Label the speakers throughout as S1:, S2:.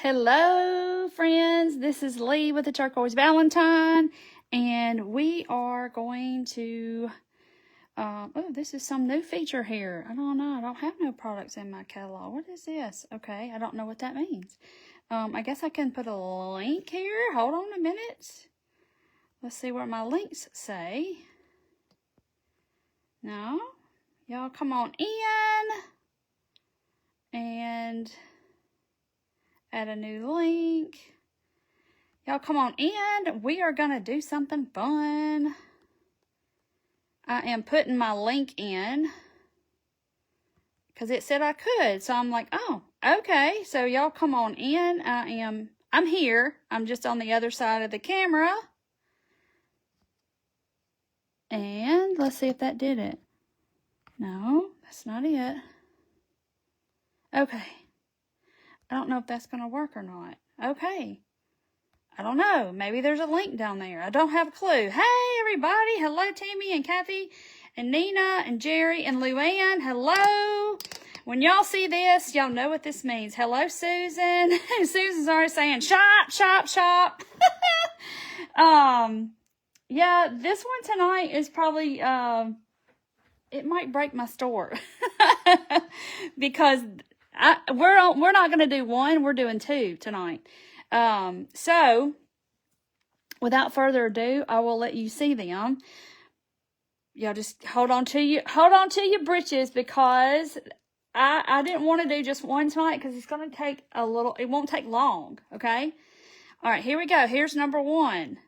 S1: Hello, friends. This is Lee with the Turquoise Valentine, and we are going to, this is some new feature here. I don't know. I don't have no products in my catalog. What is this? Okay, I don't know what that means. I guess I can put a link here. Hold on a minute. Let's see what my links say. No? Y'all come on in and add a new link. Y'all come on in. We are going to do something fun. I am putting my link in because it said I could. So I'm like, oh, okay. So y'all come on in. I'm here. I'm just on the other side of the camera. And let's see if that did it. No, that's not it. Okay. I don't know if that's going to work or not. Okay. I don't know. Maybe there's a link down there. I don't have a clue. Hey, everybody. Hello, Tammy and Kathy and Nina and Jerry and Luann. Hello. When y'all see this, y'all know what this means. Hello, Susan. Susan's already saying, shop, shop, shop. Yeah, this one tonight is probably, it might break my store. Because we're not going to do one. We're doing two tonight. So without further ado, I will let you see them. Y'all just hold on to your britches, because I didn't want to do just one tonight because it's going to take it won't take long. Okay. All right, here we go. Here's number one.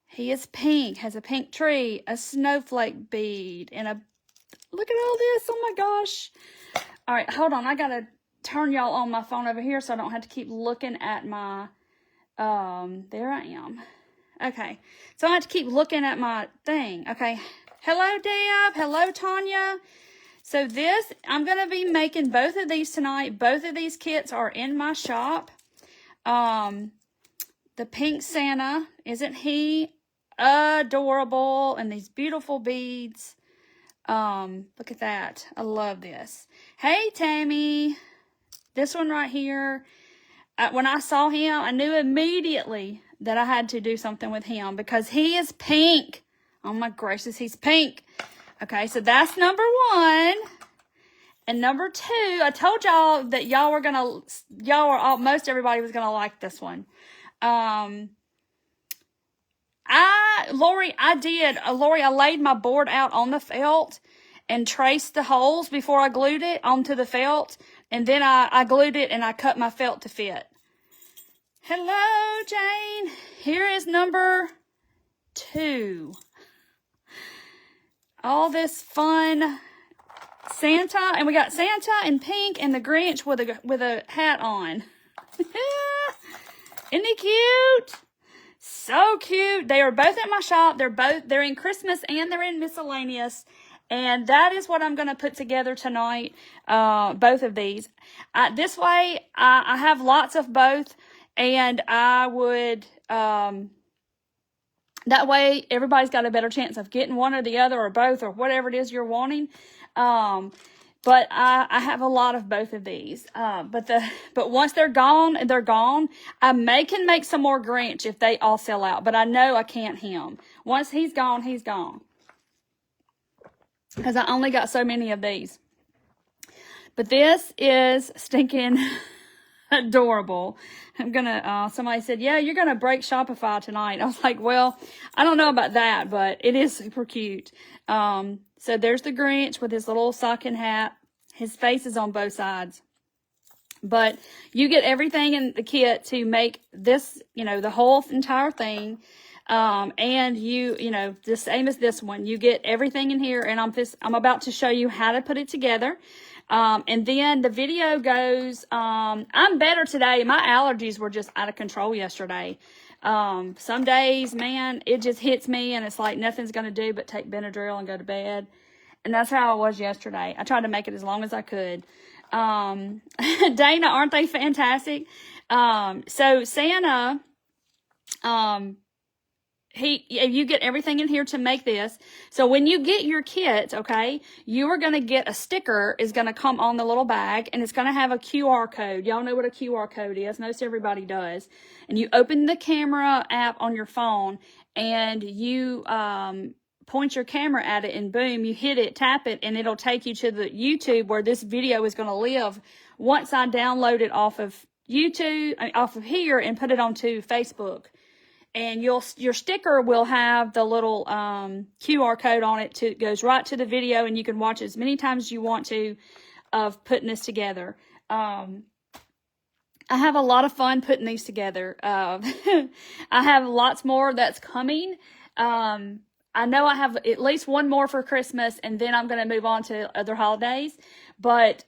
S1: He is pink, has a pink tree, a snowflake bead, and look at all this. Oh my gosh. All right, hold on. I got to turn y'all on my phone over here so I don't have to keep looking at my, there I am. Okay, so I have to keep looking at my thing. Okay, hello, Deb. Hello, Tanya. So I'm going to be making both of these tonight. Both of these kits are in my shop. The pink Santa, isn't he adorable? And these beautiful beads. Look at that. I love this. Hey, Tammy. This one right here. When I saw him, I knew immediately that I had to do something with him because he is pink. Oh my gracious, he's pink. Okay, so that's number one. And number two, I told y'all that most everybody was gonna like this one. Lori, I laid my board out on the felt and traced the holes before I glued it onto the felt. And then I glued it and I cut my felt to fit. Hello, Jane. Here is number two. All this fun Santa. And we got Santa in pink and the Grinch with a hat on. Isn't he cute? So cute. They are both at my shop. They're in Christmas and they're in miscellaneous. And that is what I'm going to put together tonight. Both of these. This way, I have lots of both. And I would, that way everybody's got a better chance of getting one or the other or both or whatever it is you're wanting. But I have a lot of both of these. But once they're gone, they're gone. I can make some more Grinch if they all sell out, but I know I can't him. Once he's gone, he's gone. Because I only got so many of these. But this is stinking adorable. Somebody said, yeah, you're gonna break Shopify tonight. I was like, well, I don't know about that, but it is super cute. So there's the Grinch with his little sock and hat. His face is on both sides. But you get everything in the kit to make this, the whole entire thing. And the same as this one, you get everything in here, and I'm about to show you how to put it together. And then the video goes, I'm better today. My allergies were just out of control yesterday. Some days, man, it just hits me and it's like nothing's going to do but take Benadryl and go to bed. And that's how I was yesterday. I tried to make it as long as I could. Dana, aren't they fantastic? So Santa, you get everything in here to make this. So when you get your kit, okay, you are going to get a sticker is going to come on the little bag, and it's going to have a QR code. Y'all know what a QR code is. Most everybody does. And you open the camera app on your phone, and you point your camera at it, and boom, you hit it, tap it, and it'll take you to the YouTube where this video is going to live once I download it off of YouTube, off of here, and put it onto Facebook. And your sticker will have the little QR code on it. It goes right to the video, and you can watch it as many times as you want to of putting this together. I have a lot of fun putting these together. I have lots more that's coming. I know I have at least one more for Christmas, and then I'm going to move on to other holidays. But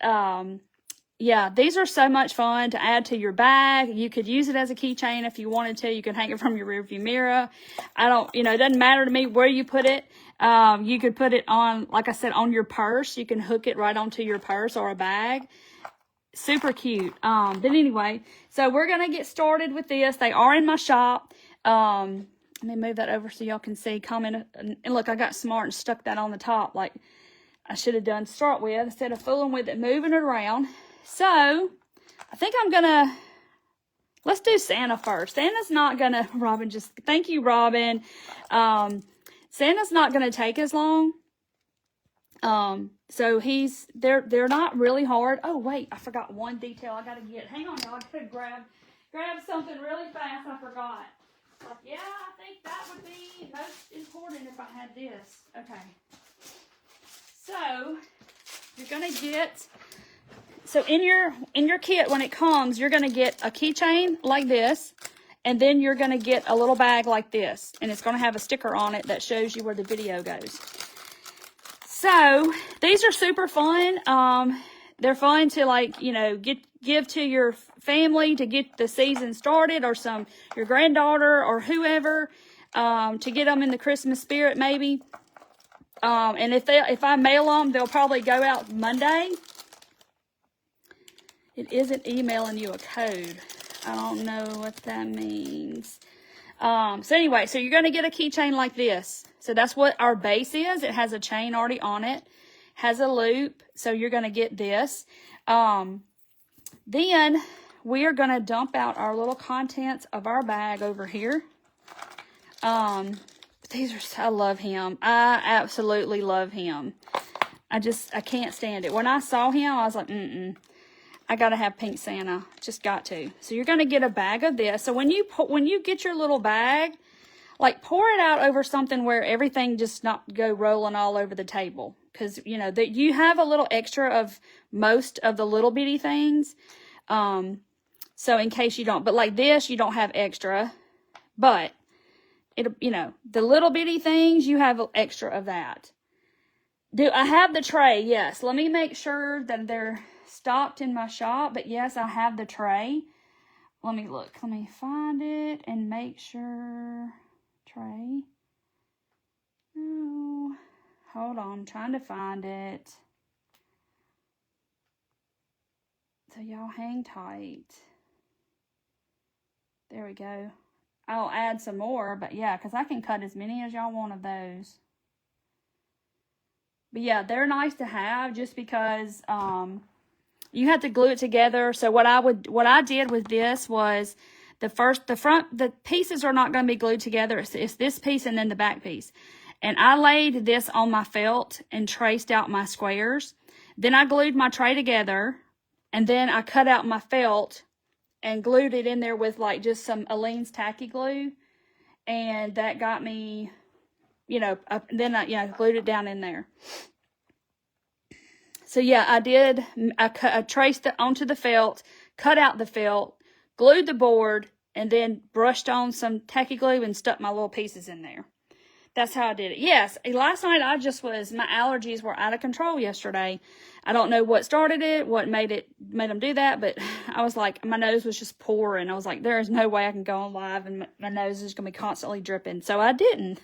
S1: yeah, these are so much fun to add to your bag. You could use it as a keychain if you wanted to. You could hang it from your rearview mirror. It doesn't matter to me where you put it. You could put it on, like I said, on your purse. You can hook it right onto your purse or a bag. Super cute. But anyway, so we're going to get started with this. They are in my shop. Let me move that over so y'all can see. Comment. And look, I got smart and stuck that on the top like I should have done to start with instead of fooling with it, moving it around. So, I think I'm going to, let's do Santa first. Santa's not going to, thank you, Robin. Santa's not going to take as long. So they're not really hard. Oh, wait, I forgot one detail I got to get. Hang on, y'all. I could grab something really fast. I forgot. Yeah, I think that would be most important if I had this. Okay. So, you're going to get... So in your kit, when it comes, you're going to get a keychain like this, and then you're going to get a little bag like this, and it's going to have a sticker on it that shows you where the video goes. So these are super fun. They're fun to give to your family to get the season started, or your granddaughter or whoever, to get them in the Christmas spirit maybe. And if I mail them, they'll probably go out Monday. It isn't emailing you a code. I don't know what that means. So anyway, so you're going to get a keychain like this. So that's what our base is. It has a chain already on it. Has a loop. So you're going to get this. Then we are going to dump out our little contents of our bag over here. I love him. I absolutely love him. I can't stand it. When I saw him, I was like, I gotta have Pink Santa. Just got to. So you're gonna get a bag of this. So when you get your little bag, like pour it out over something where everything just not go rolling all over the table. Because that you have a little extra of most of the little bitty things. So in case you don't, but like this, you don't have extra. But the little bitty things, you have extra of that. Do I have the tray? Yes. Let me make sure that they're stocked in my shop, but yes, I have the tray. Let me look. Let me find it and make sure. Tray. No. Hold on. I'm trying to find it. So y'all hang tight. There we go. I'll add some more, but yeah, because I can cut as many as y'all want of those. But yeah, they're nice to have just because you have to glue it together. So what I did with this was the pieces are not going to be glued together. It's this piece and then the back piece. And I laid this on my felt and traced out my squares. Then I glued my tray together, and then I cut out my felt and glued it in there with like just some Aleene's tacky glue. And that got me, then I glued it down in there. So yeah, I traced it onto the felt, cut out the felt, glued the board, and then brushed on some tacky glue and stuck my little pieces in there. That's how I did it. Yes, last night my allergies were out of control yesterday. I don't know what started it, what made them do that, but I was like, my nose was just pouring. I was like, there is no way I can go on live and my nose is going to be constantly dripping. So I didn't.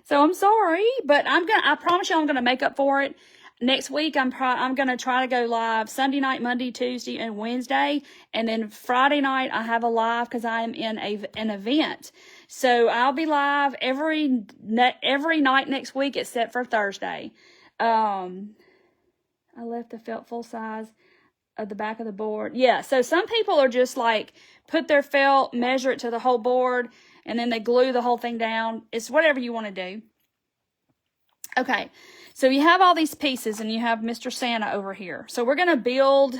S1: So I'm sorry, but I promise you I'm going to make up for it. next week, I'm going to try to go live Sunday night, Monday, Tuesday, and Wednesday. And then Friday night, I have a live because I am in an event. So I'll be live every night next week except for Thursday. I left the felt full size of the back of the board. Yeah, so some people are just like, put their felt, measure it to the whole board, and then they glue the whole thing down. It's whatever you want to do. Okay, so you have all these pieces, and you have Mr. Santa over here. So we're going to build,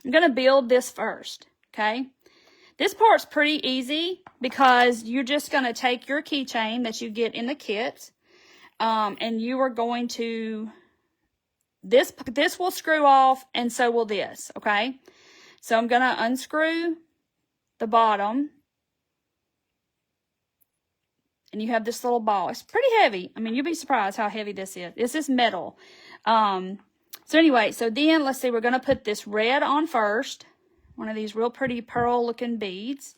S1: I'm going to build this first, okay? This part's pretty easy because you're just going to take your keychain that you get in the kit, and you are going to, this will screw off, and so will this, okay? So I'm going to unscrew the bottom, and you have this little ball. It's pretty heavy. I mean, you'll be surprised how heavy this is. This is metal. So anyway, so then let's see, we're going to put this red on first. One of these real pretty pearl looking beads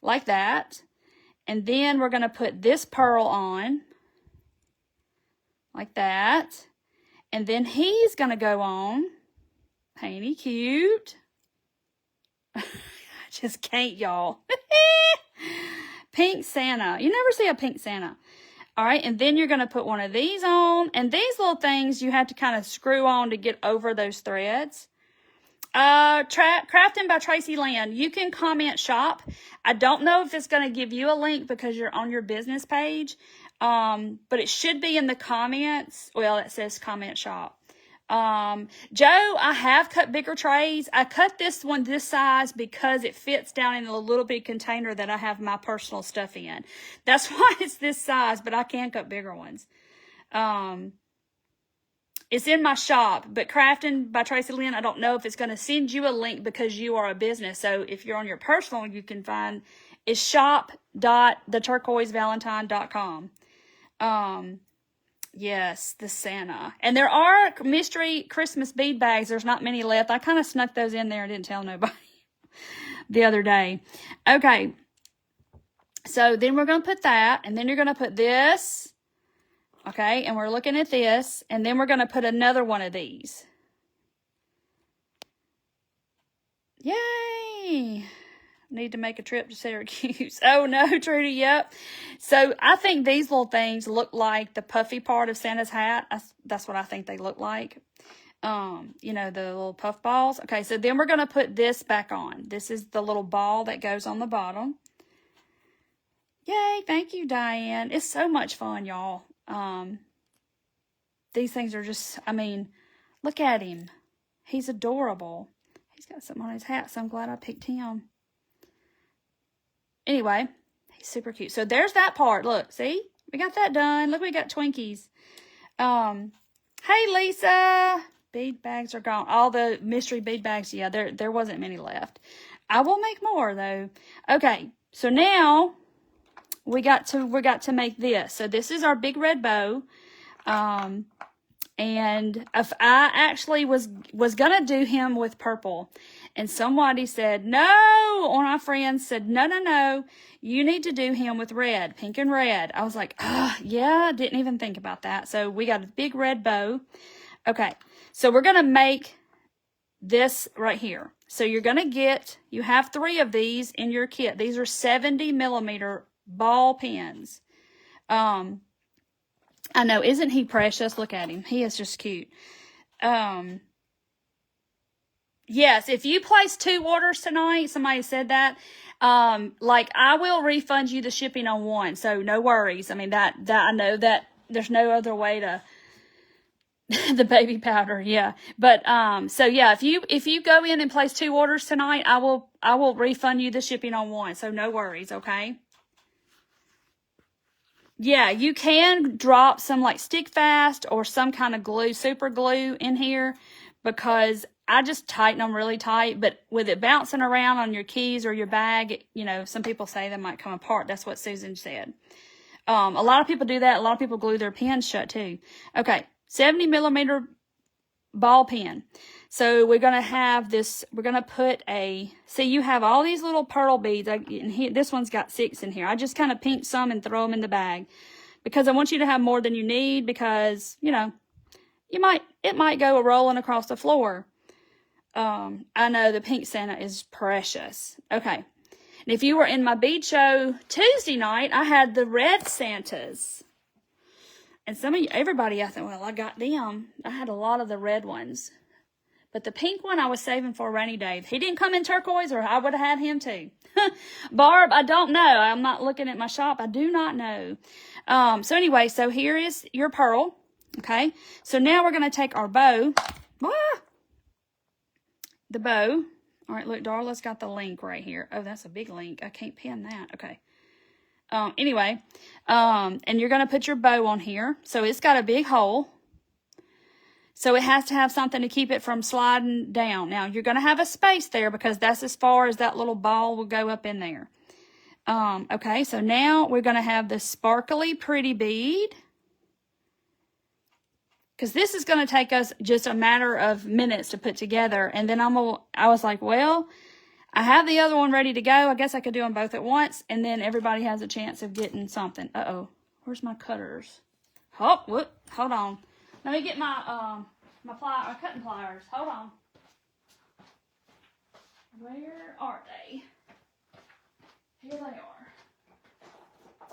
S1: like that. And then we're going to put this pearl on like that. And then he's going to go on. Ain't he cute? I just can't, y'all. Pink Santa. You never see a pink Santa. All right, and then you're going to put one of these on. And these little things you have to kind of screw on to get over those threads. Crafting by Tracy Lynn. You can comment shop. I don't know if it's going to give you a link because you're on your business page. But it should be in the comments. Well, it says comment shop. Joe, I have cut bigger trays. I cut this one this size because it fits down in a little bit container that I have my personal stuff in. That's why it's this size, but I can cut bigger ones. It's in my shop, but Crafting by Tracy Lynn, I don't know if it's going to send you a link because you are a business. So if you're on your personal, you can find is shop.theturquoisevalentine.com. Yes, the Santa. And there are mystery Christmas bead bags. There's not many left. I kind of snuck those in there and didn't tell nobody the other day. Okay. So then we're going to put that, and then you're going to put this. Okay, and we're looking at this, and then we're going to put another one of these. Yay! Need to make a trip to Syracuse. Oh, no, Trudy, yep. So I think these little things look like the puffy part of Santa's hat. That's what I think they look like. You know, the little puff balls. Okay, so then we're going to put this back on. This is the little ball that goes on the bottom. Yay, thank you, Diane. It's so much fun, y'all. These things are just, I mean, look at him. He's adorable. He's got something on his hat, so I'm glad I picked him. Anyway, he's super cute. So there's that part. Look, see? We got that done. Look, we got Twinkies. Hey, Lisa. Bead bags are gone. All the mystery bead bags, yeah, there wasn't many left. I will make more, though. Okay, so now we got to make this. So this is our big red bow. And if I actually was going to do him with purple. And somebody said, no, one of my friends said, no, you need to do him with red, pink and red. I was like, yeah, didn't even think about that. So we got a big red bow. Okay, so we're going to make this right here. So you're going to you have 3 of these in your kit. These are 70 millimeter ball pens. I know, isn't he precious? Look at him. He is just cute. Yes, if you place 2 orders tonight, somebody said that, like I will refund you the shipping on 1. So no worries. I mean, that I know that there's no other way to the baby powder. Yeah. But, so yeah, if you go in and place 2 orders tonight, I will refund you the shipping on 1. So no worries. Okay. Yeah, you can drop some like stick fast or some kind of glue, super glue in here because I just tighten them really tight. But with it bouncing around on your keys or your bag, you know, some people say they might come apart. That's what Susan said. A lot of people do that. A lot of people glue their pens shut too. Okay, 70 millimeter ball pen. So we're going to have this, we're going to put see you have all these little pearl beads. This one's got 6 in here. I just kind of pinch some and throw them in the bag because I want you to have more than you need because, you know, it might go rolling across the floor. I know the pink Santa is precious. Okay. And if you were in my bead show Tuesday night, I had the red Santas. And everybody, I thought, well, I got them. I had a lot of the red ones. But the pink one I was saving for a rainy day. If he didn't come in turquoise, or I would have had him too. Barb, I don't know. I'm not looking at my shop. I do not know. So anyway, so here is your pearl. Okay. So now we're going to take our bow. The bow. All right, look, Darla's got the link right here. Oh, that's a big link. I can't pin that. Okay. Anyway, and you're going to put your bow on here. So it's got a big hole. So it has to have something to keep it from sliding down. Now, you're going to have a space there because that's as far as that little ball will go up in there. Okay, so now we're going to have the sparkly pretty bead. Because this is going to take us just a matter of minutes to put together. And then I was like, well, I have the other one ready to go. I guess I could do them both at once. And then everybody has a chance of getting something. Uh-oh. Where's my cutters? Oh, whoop. Hold on. Let me get my my cutting pliers. Hold on. Where are they? Here they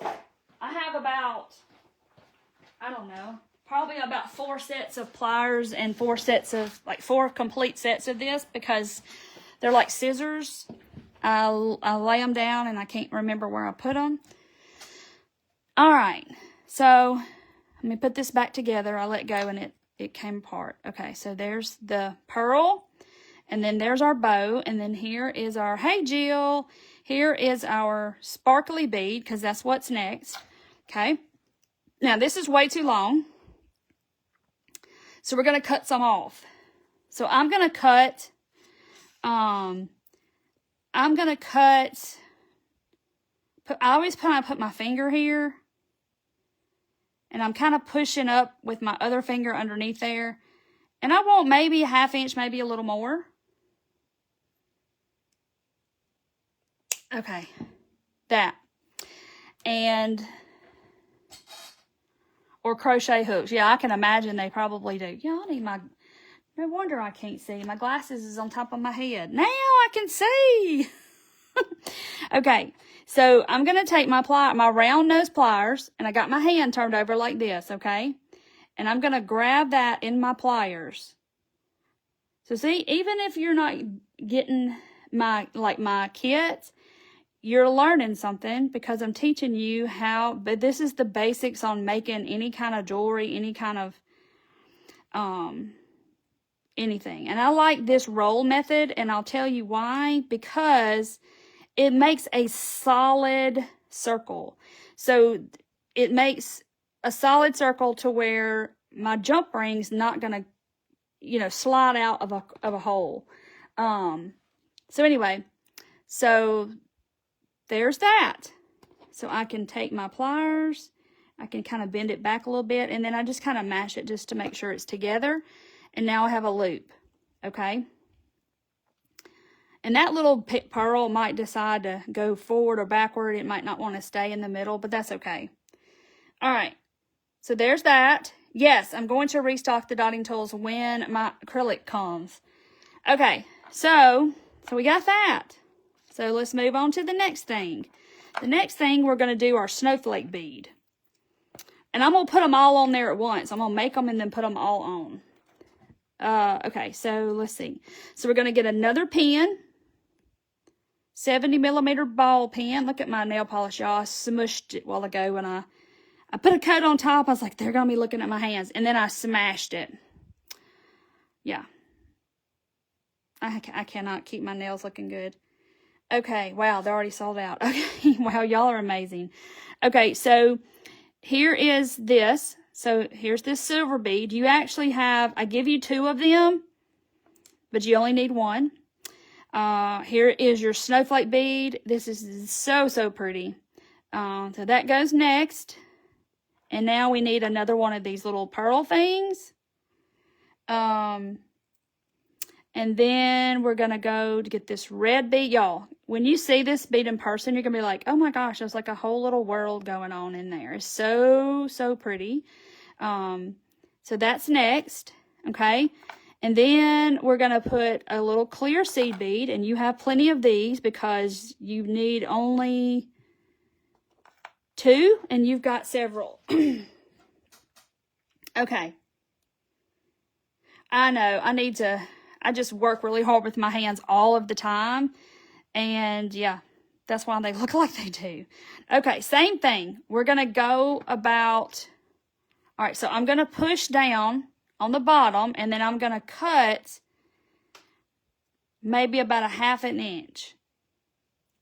S1: are. I have about, I don't know, probably about 4 sets of pliers and 4 complete sets of this because they're like scissors. I lay them down and I can't remember where I put them. All right. So let me put this back together. I let go and it came apart. Okay, so there's the pearl, and then there's our bow, and then here is our, hey Jill, here is our sparkly bead, because that's what's next. Okay, now this is way too long, so we're going to cut some off. So I'm going to cut, I always put my finger here. And I'm kind of pushing up with my other finger underneath there. And I want maybe a 1/2 inch, maybe a little more. Okay. That. And, or crochet hooks. Yeah, I can imagine they probably do. Yeah, I need no wonder I can't see. My glasses is on top of my head. Now I can see. Okay, so I'm going to take my round nose pliers, and I got my hand turned over like this, okay? And I'm going to grab that in my pliers. So see, even if you're not getting my kit, you're learning something because I'm teaching you how, but this is the basics on making any kind of jewelry, any kind of, anything. And I like this roll method, and I'll tell you why, because it makes a solid circle. So it makes a solid circle to where my jump ring's not going to, slide out of a hole. So anyway, so there's that. So I can take my pliers, I can kind of bend it back a little bit, and then I just kind of mash it just to make sure it's together. And now I have a loop, okay? And that little pearl might decide to go forward or backward. It might not want to stay in the middle, but that's okay. All right. So there's that. Yes, I'm going to restock the dotting tools when my acrylic comes. Okay. So we got that. So let's move on to the next thing. The next thing, we're going to do our snowflake bead. And I'm going to put them all on there at once. I'm going to make them and then put them all on. Okay. So let's see. So we're going to get another pen. 70mm ball pen. Look at my nail polish, y'all. I smushed it a while ago when I put a coat on top. I was like, they're going to be looking at my hands. And then I smashed it. Yeah. I cannot keep my nails looking good. Okay. Wow. They're already sold out. Okay. Wow. Y'all are amazing. Okay. So here is this. So here's this silver bead. You actually have, I give you 2 of them, but you only need 1. Here is your snowflake bead. This is so pretty. So that goes next. And now we need another one of these little pearl things. And then we're going to go to get this red bead. Y'all, when you see this bead in person, you're going to be like, oh my gosh, there's like a whole little world going on in there. It's so pretty. So that's next, okay? And then we're going to put a little clear seed bead, and you have plenty of these because you need only 2, and you've got several. Okay. I know, I just work really hard with my hands all of the time, and yeah, that's why they look like they do. Okay, same thing. We're going to go about, all right, so I'm going to push down on the bottom, and then I'm going to cut maybe about a 1/2 inch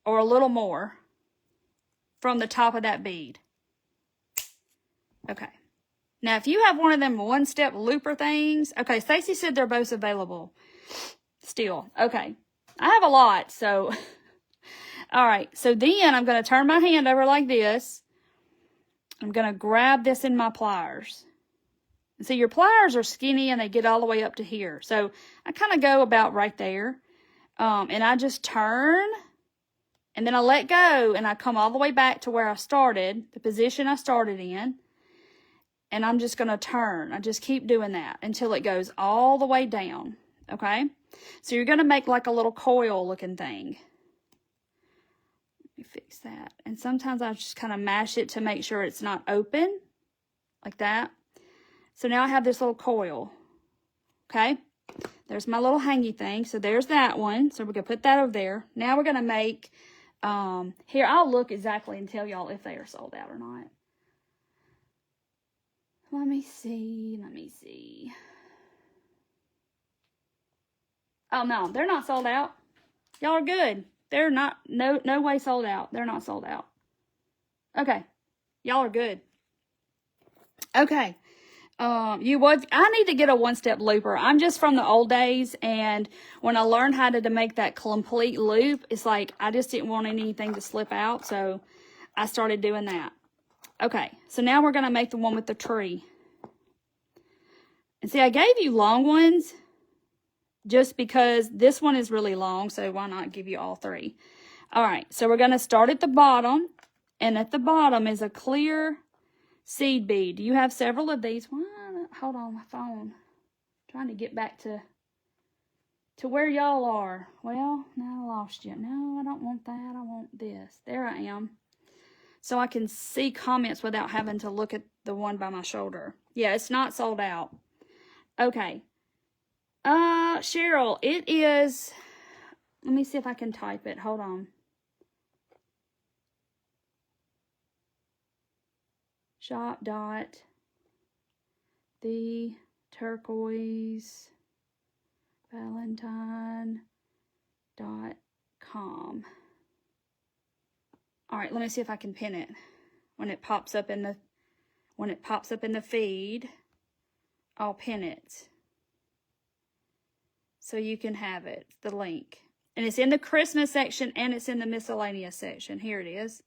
S1: or a little more from the top of that bead. Okay. Now, if you have one of them one-step looper things, okay, Stacey said they're both available still. Okay. I have a lot, so, all right. So then I'm going to turn my hand over like this. I'm going to grab this in my pliers. And see, your pliers are skinny and they get all the way up to here. So I kind of go about right there. And I just turn, and then I let go, and I come all the way back to where I started, the position I started in. And I'm just going to turn. I just keep doing that until it goes all the way down. Okay? So you're going to make like a little coil looking thing. Let me fix that. And sometimes I just kind of mash it to make sure it's not open. Like that. So now I have this little coil. Okay? There's my little hangy thing. So there's that one. So we're going to put that over there. Now we're going to make, here, I'll look exactly and tell y'all if they are sold out or not. Let me see. Oh, no, they're not sold out. Y'all are good. They're not, no way sold out. They're not sold out. Okay. Y'all are good. Okay. I need to get a one-step looper. I'm just from the old days, and when I learned how to make that complete loop, it's like I just didn't want anything to slip out, so I started doing that. Okay, so now we're going to make the one with the tree. And see, I gave you long ones just because this one is really long, so why not give you all 3? All right, so we're going to start at the bottom, and at the bottom is a clear seed bead. You have several of these. Hold on, my phone. Trying to get back to where y'all are. Well, now I lost you. No, I don't want that. I want this. There I am. So I can see comments without having to look at the one by my shoulder. Yeah, it's not sold out. Okay. Cheryl, it is, let me see if I can type it. Hold on. Shop dot the turquoise valentine.com. All right, let me see if I can pin it when it pops up in the feed. I'll pin it so you can have it, the link. And it's in the Christmas section and it's in the miscellaneous section. Here it is.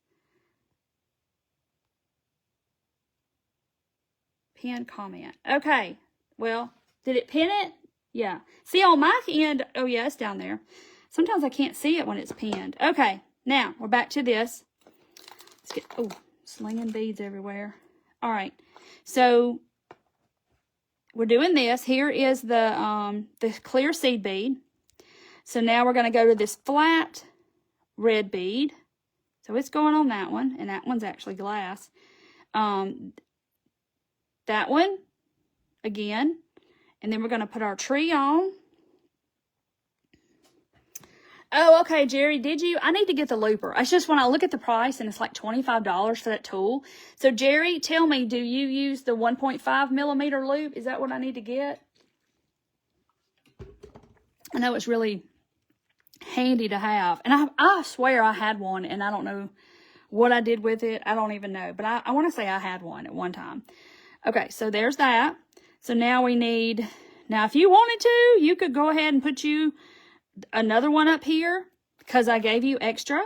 S1: Pin comment. Okay. Well, did it pin it? Yeah. See on my end, oh yeah, it's down there. Sometimes I can't see it when it's pinned. Okay. Now, we're back to this. Let's get, oh, slinging beads everywhere. All right. So, we're doing this. Here is the clear seed bead. So now we're going to go to this flat red bead. So it's going on that one, and that one's actually glass. That one, again, and then we're going to put our tree on. Oh, okay, Jerry, did you? I need to get the looper. It's just when I look at the price, and it's like $25 for that tool. So, Jerry, tell me, do you use the 1.5 millimeter loop? Is that what I need to get? I know it's really handy to have. And I swear I had one, and I don't know what I did with it. I don't even know. But I want to say I had one at one time. Okay, so there's that. So now we need, now if you wanted to, you could go ahead and put you another one up here because I gave you extra.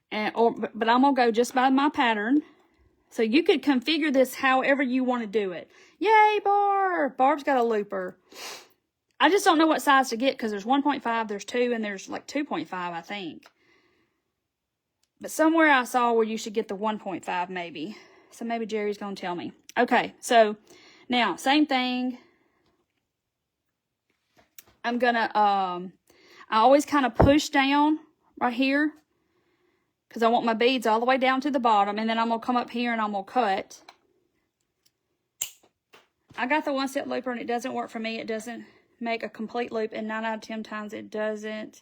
S1: But I'm going to go just by my pattern. So you could configure this however you want to do it. Yay, Barb! Barb's got a looper. I just don't know what size to get because there's 1.5, there's 2, and there's like 2.5, I think. But somewhere I saw where you should get the 1.5 maybe. So maybe Jerry's going to tell me. Okay, so Now, same thing. I'm gonna, I always kind of push down right here because I want my beads all the way down to the bottom, and then I'm gonna come up here and I'm gonna cut. I got the 1-step looper and it doesn't work for me. It doesn't make a complete loop, and 9 out of 10 times it doesn't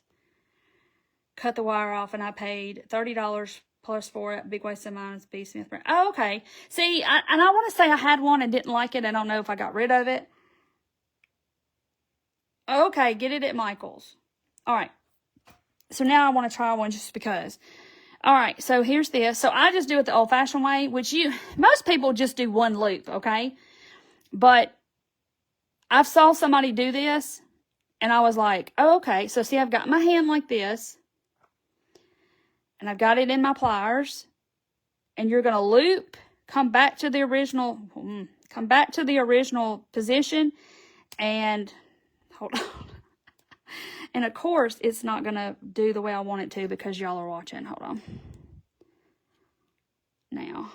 S1: cut the wire off, and I paid $30 plus for it. Big waste of mine is B. Smith brand. Oh, okay. See, and I want to say I had one and didn't like it. I don't know if I got rid of it. Okay, get it at Michael's. All right. So now I want to try one just because. All right, so here's this. So I just do it the old-fashioned way, which most people just do one loop, okay? But I saw somebody do this, and I was like, oh, okay. So see, I've got my hand like this, and I've got it in my pliers, and you're going to loop, come back to the original position, and hold on. And of course, it's not going to do the way I want it to because y'all are watching. Hold on. Now.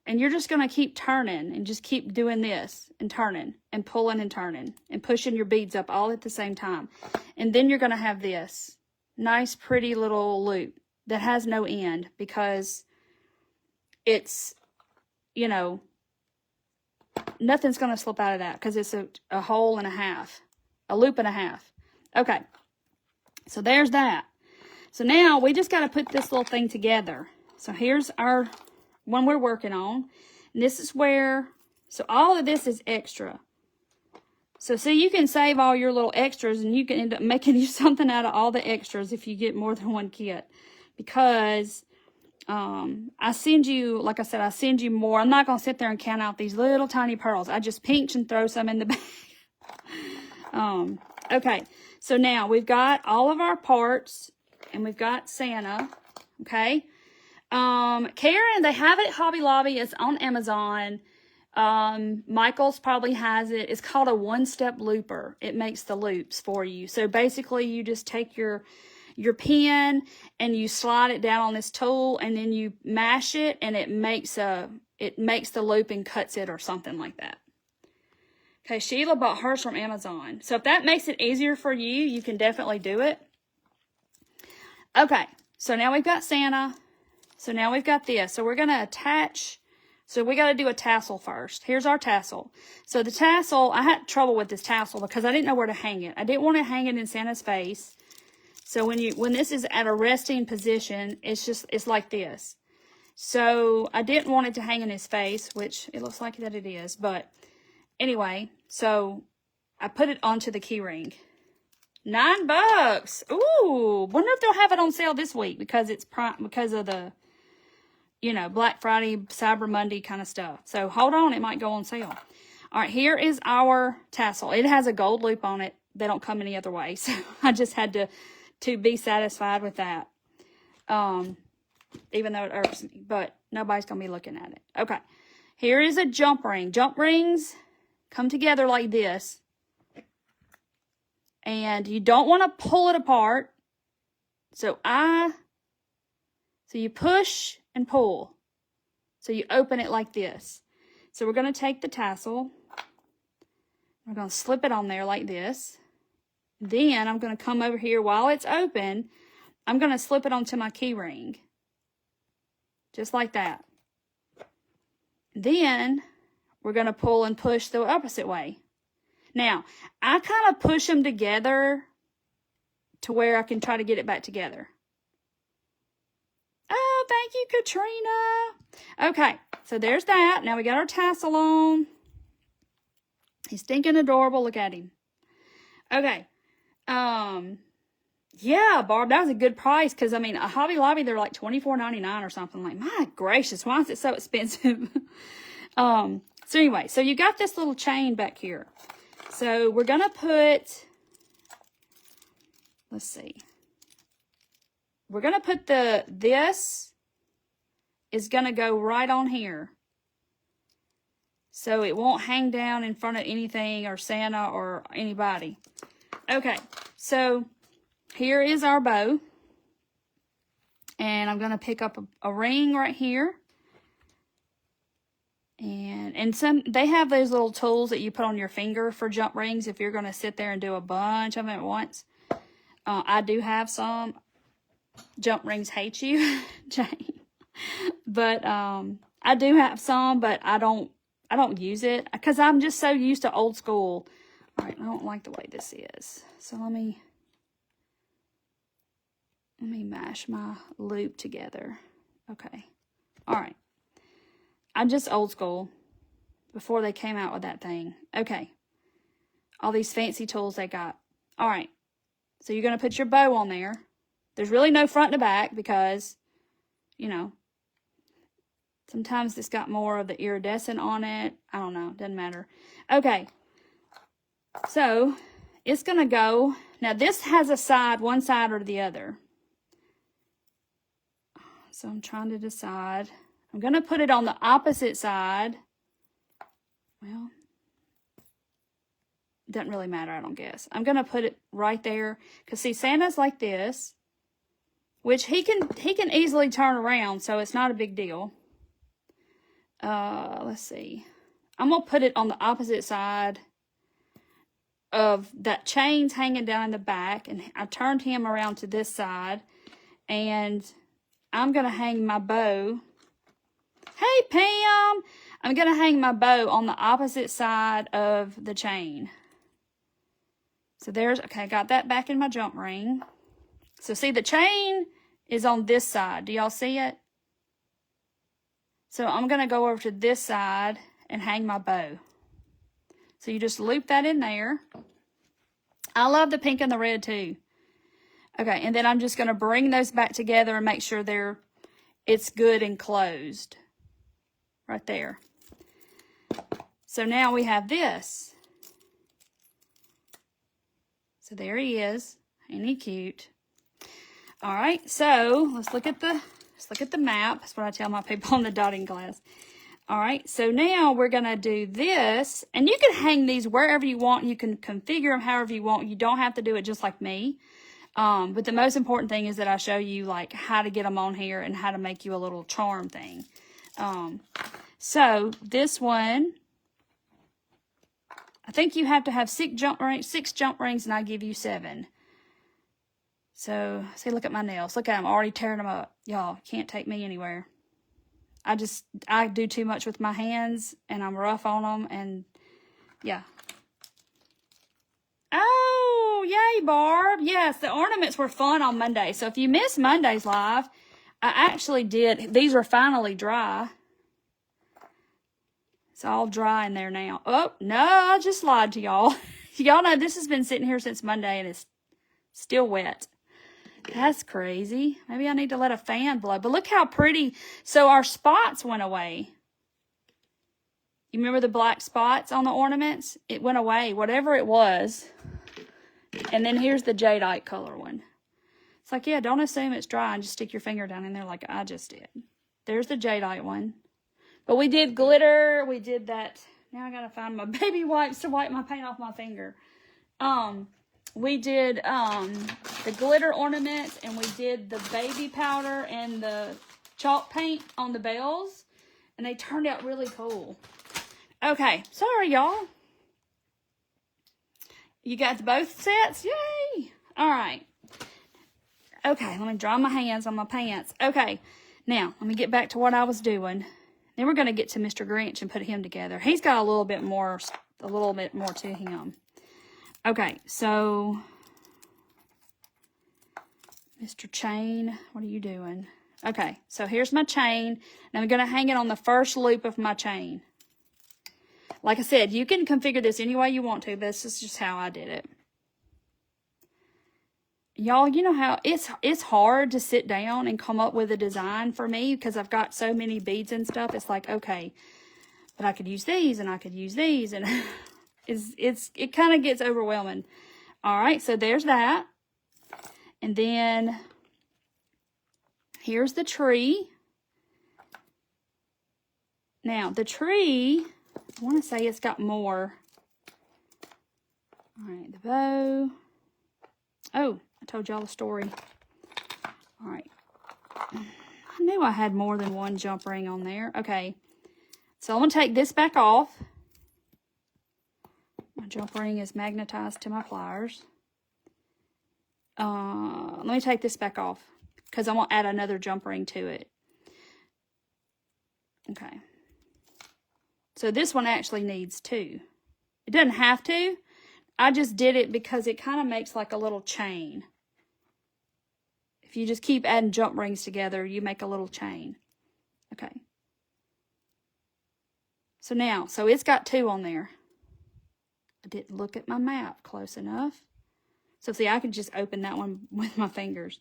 S1: And you're just going to keep turning and just keep doing this and turning and pulling and turning and pushing your beads up all at the same time. And then you're going to have this nice, pretty little loop that has no end because it's, you know, nothing's going to slip out of that because it's a hole and a half, a loop and a half. Okay, so there's that. So now we just got to put this little thing together. So here's our one we're working on. And this is where, so all of this is extra. So see, you can save all your little extras and you can end up making you something out of all the extras if you get more than one kit. Because I send you, like I said, I send you more. I'm not going to sit there and count out these little tiny pearls. I just pinch and throw some in the bag. Okay, so now we've got all of our parts and we've got Santa, okay? Karen, they have it at Hobby Lobby. It's on Amazon. Michael's probably has it. It's called a 1-step looper. It makes the loops for you. So basically you just take your pen and you slide it down on this tool and then you mash it and it makes the loop and cuts it or something like that. Okay, Sheila bought hers from Amazon. So if that makes it easier for you, you can definitely do it. Okay, so now we've got Santa. So now we've got this. So we're going to attach. So we got to do a tassel first. Here's our tassel. So the tassel, I had trouble with this tassel because I didn't know where to hang it. I didn't want to hang it in Santa's face. So when this is at a resting position, it's like this. So I didn't want it to hang in his face, which it looks like that it is. But anyway, so I put it onto the key ring. $9. Ooh, wonder if they'll have it on sale this week because it's because of the, you know, Black Friday, Cyber Monday kind of stuff. So hold on, it might go on sale. All right, here is our tassel. It has a gold loop on it. They don't come any other way. So I just had to be satisfied with that. Even though it irks me, but nobody's going to be looking at it. Okay, here is a jump ring. Jump rings come together like this. And you don't want to pull it apart. So you push and pull. So you open it like this. So we're going to take the tassel. We're going to slip it on there like this. Then I'm going to come over here while it's open. I'm going to slip it onto my key ring. Just like that. Then we're going to pull and push the opposite way. Now, I kind of push them together to where I can try to get it back together. Oh, thank you, Katrina. Okay, so there's that. Now we got our tassel on. He's stinking adorable. Look at him. Okay. Yeah, Barb, that was a good price because, I mean, a Hobby Lobby, they're like $24.99 or something. Like, my gracious, why is it so expensive? So anyway, so you got this little chain back here. So we're going to put, let's see. We're going to put this is going to go right on here. So it won't hang down in front of anything or Santa or anybody. Okay, so here is our bow. And I'm going to pick up a ring right here. And some, they have those little tools that you put on your finger for jump rings if you're going to sit there and do a bunch of them at once. I do have some. Jump rings hate you, Jane. But I do have some, but I don't use it because I'm just so used to old school. All right, I don't like the way this is. So let me mash my loop together. Okay. All right. I'm just old school before they came out with that thing. Okay. All these fancy tools they got. All right. So you're going to put your bow on there. There's really no front and back because, you know, sometimes it's got more of the iridescent on it. I don't know. Doesn't matter. Okay. So it's going to go. Now this has a side, one side or the other. So I'm trying to decide. I'm going to put it on the opposite side. Well, doesn't really matter, I don't guess. I'm going to put it right there. Because, see, Santa's like this. Which he can easily turn around, so it's not a big deal. Let's see. I'm going to put it on the opposite side of that chain's hanging down in the back. And I turned him around to this side. And I'm going to hang my bow. Hey, Pam! I'm going to hang my bow on the opposite side of the chain. So there's, okay, I got that back in my jump ring. So see, the chain is on this side. Do y'all see it? So I'm going to go over to this side and hang my bow. So you just loop that in there. I love the pink and the red too. Okay, and then I'm just going to bring those back together and make sure it's good and closed. Right there. So now we have this. So there he is. Ain't he cute? All right, so let's look at the map. That's what I tell my people on the dotting class. All right, so now we're going to do this. And you can hang these wherever you want. You can configure them however you want. You don't have to do it just like me. But the most important thing is that I show you like how to get them on here and how to make you a little charm thing. So this one, I think you have to have 6 jump rings, and I give you 7. So, see, look at my nails. Look at them, already tearing them up. Y'all can't take me anywhere. I do too much with my hands, and I'm rough on them, and yeah. Oh, yay, Barb. Yes, the ornaments were fun on Monday. So if you missed Monday's live, I actually did. These are finally dry. It's all dry in there now. Oh, no, I just lied to y'all. Y'all know this has been sitting here since Monday, and it's still wet. That's crazy. Maybe I need to let a fan blow. But look how pretty. So our spots went away. You remember the black spots on the ornaments? It went away, whatever it was. And then here's the jadeite color one. It's like, yeah, don't assume it's dry and just stick your finger down in there like I just did. There's the jadeite one. But we did glitter. We did that. Now I got to find my baby wipes to wipe my paint off my finger. We did the glitter ornaments, and we did the baby powder and the chalk paint on the bells, and they turned out really cool. Okay, sorry, y'all. You got both sets? Yay! All right. Okay, let me dry my hands on my pants. Okay, now let me get back to what I was doing. Then we're going to get to Mr. Grinch and put him together. He's got a little bit more to him. Okay, so Mr. Chain, what are you doing? Okay, so here's my chain, and I'm going to hang it on the first loop of my chain. Like I said, you can configure this any way you want to, but this is just how I did it. Y'all, you know how it's hard to sit down and come up with a design for me because I've got so many beads and stuff. It's like, okay, but I could use these, and I could use these, and it kind of gets overwhelming. All right, so there's that. And then here's the tree. Now, the tree, I want to say it's got more. All right, the bow. Oh, I told y'all a story. All right. I knew I had more than one jump ring on there. Okay. So I'm going to take this back off. My jump ring is magnetized to my pliers. Let me take this back off because I'm going to add another jump ring to it. Okay. So this one actually needs 2. It doesn't have to. I just did it because it kind of makes like a little chain. If you just keep adding jump rings together, you make a little chain. Okay. So now, so it's got 2 on there. I didn't look at my map close enough. So see, I can just open that one with my fingers.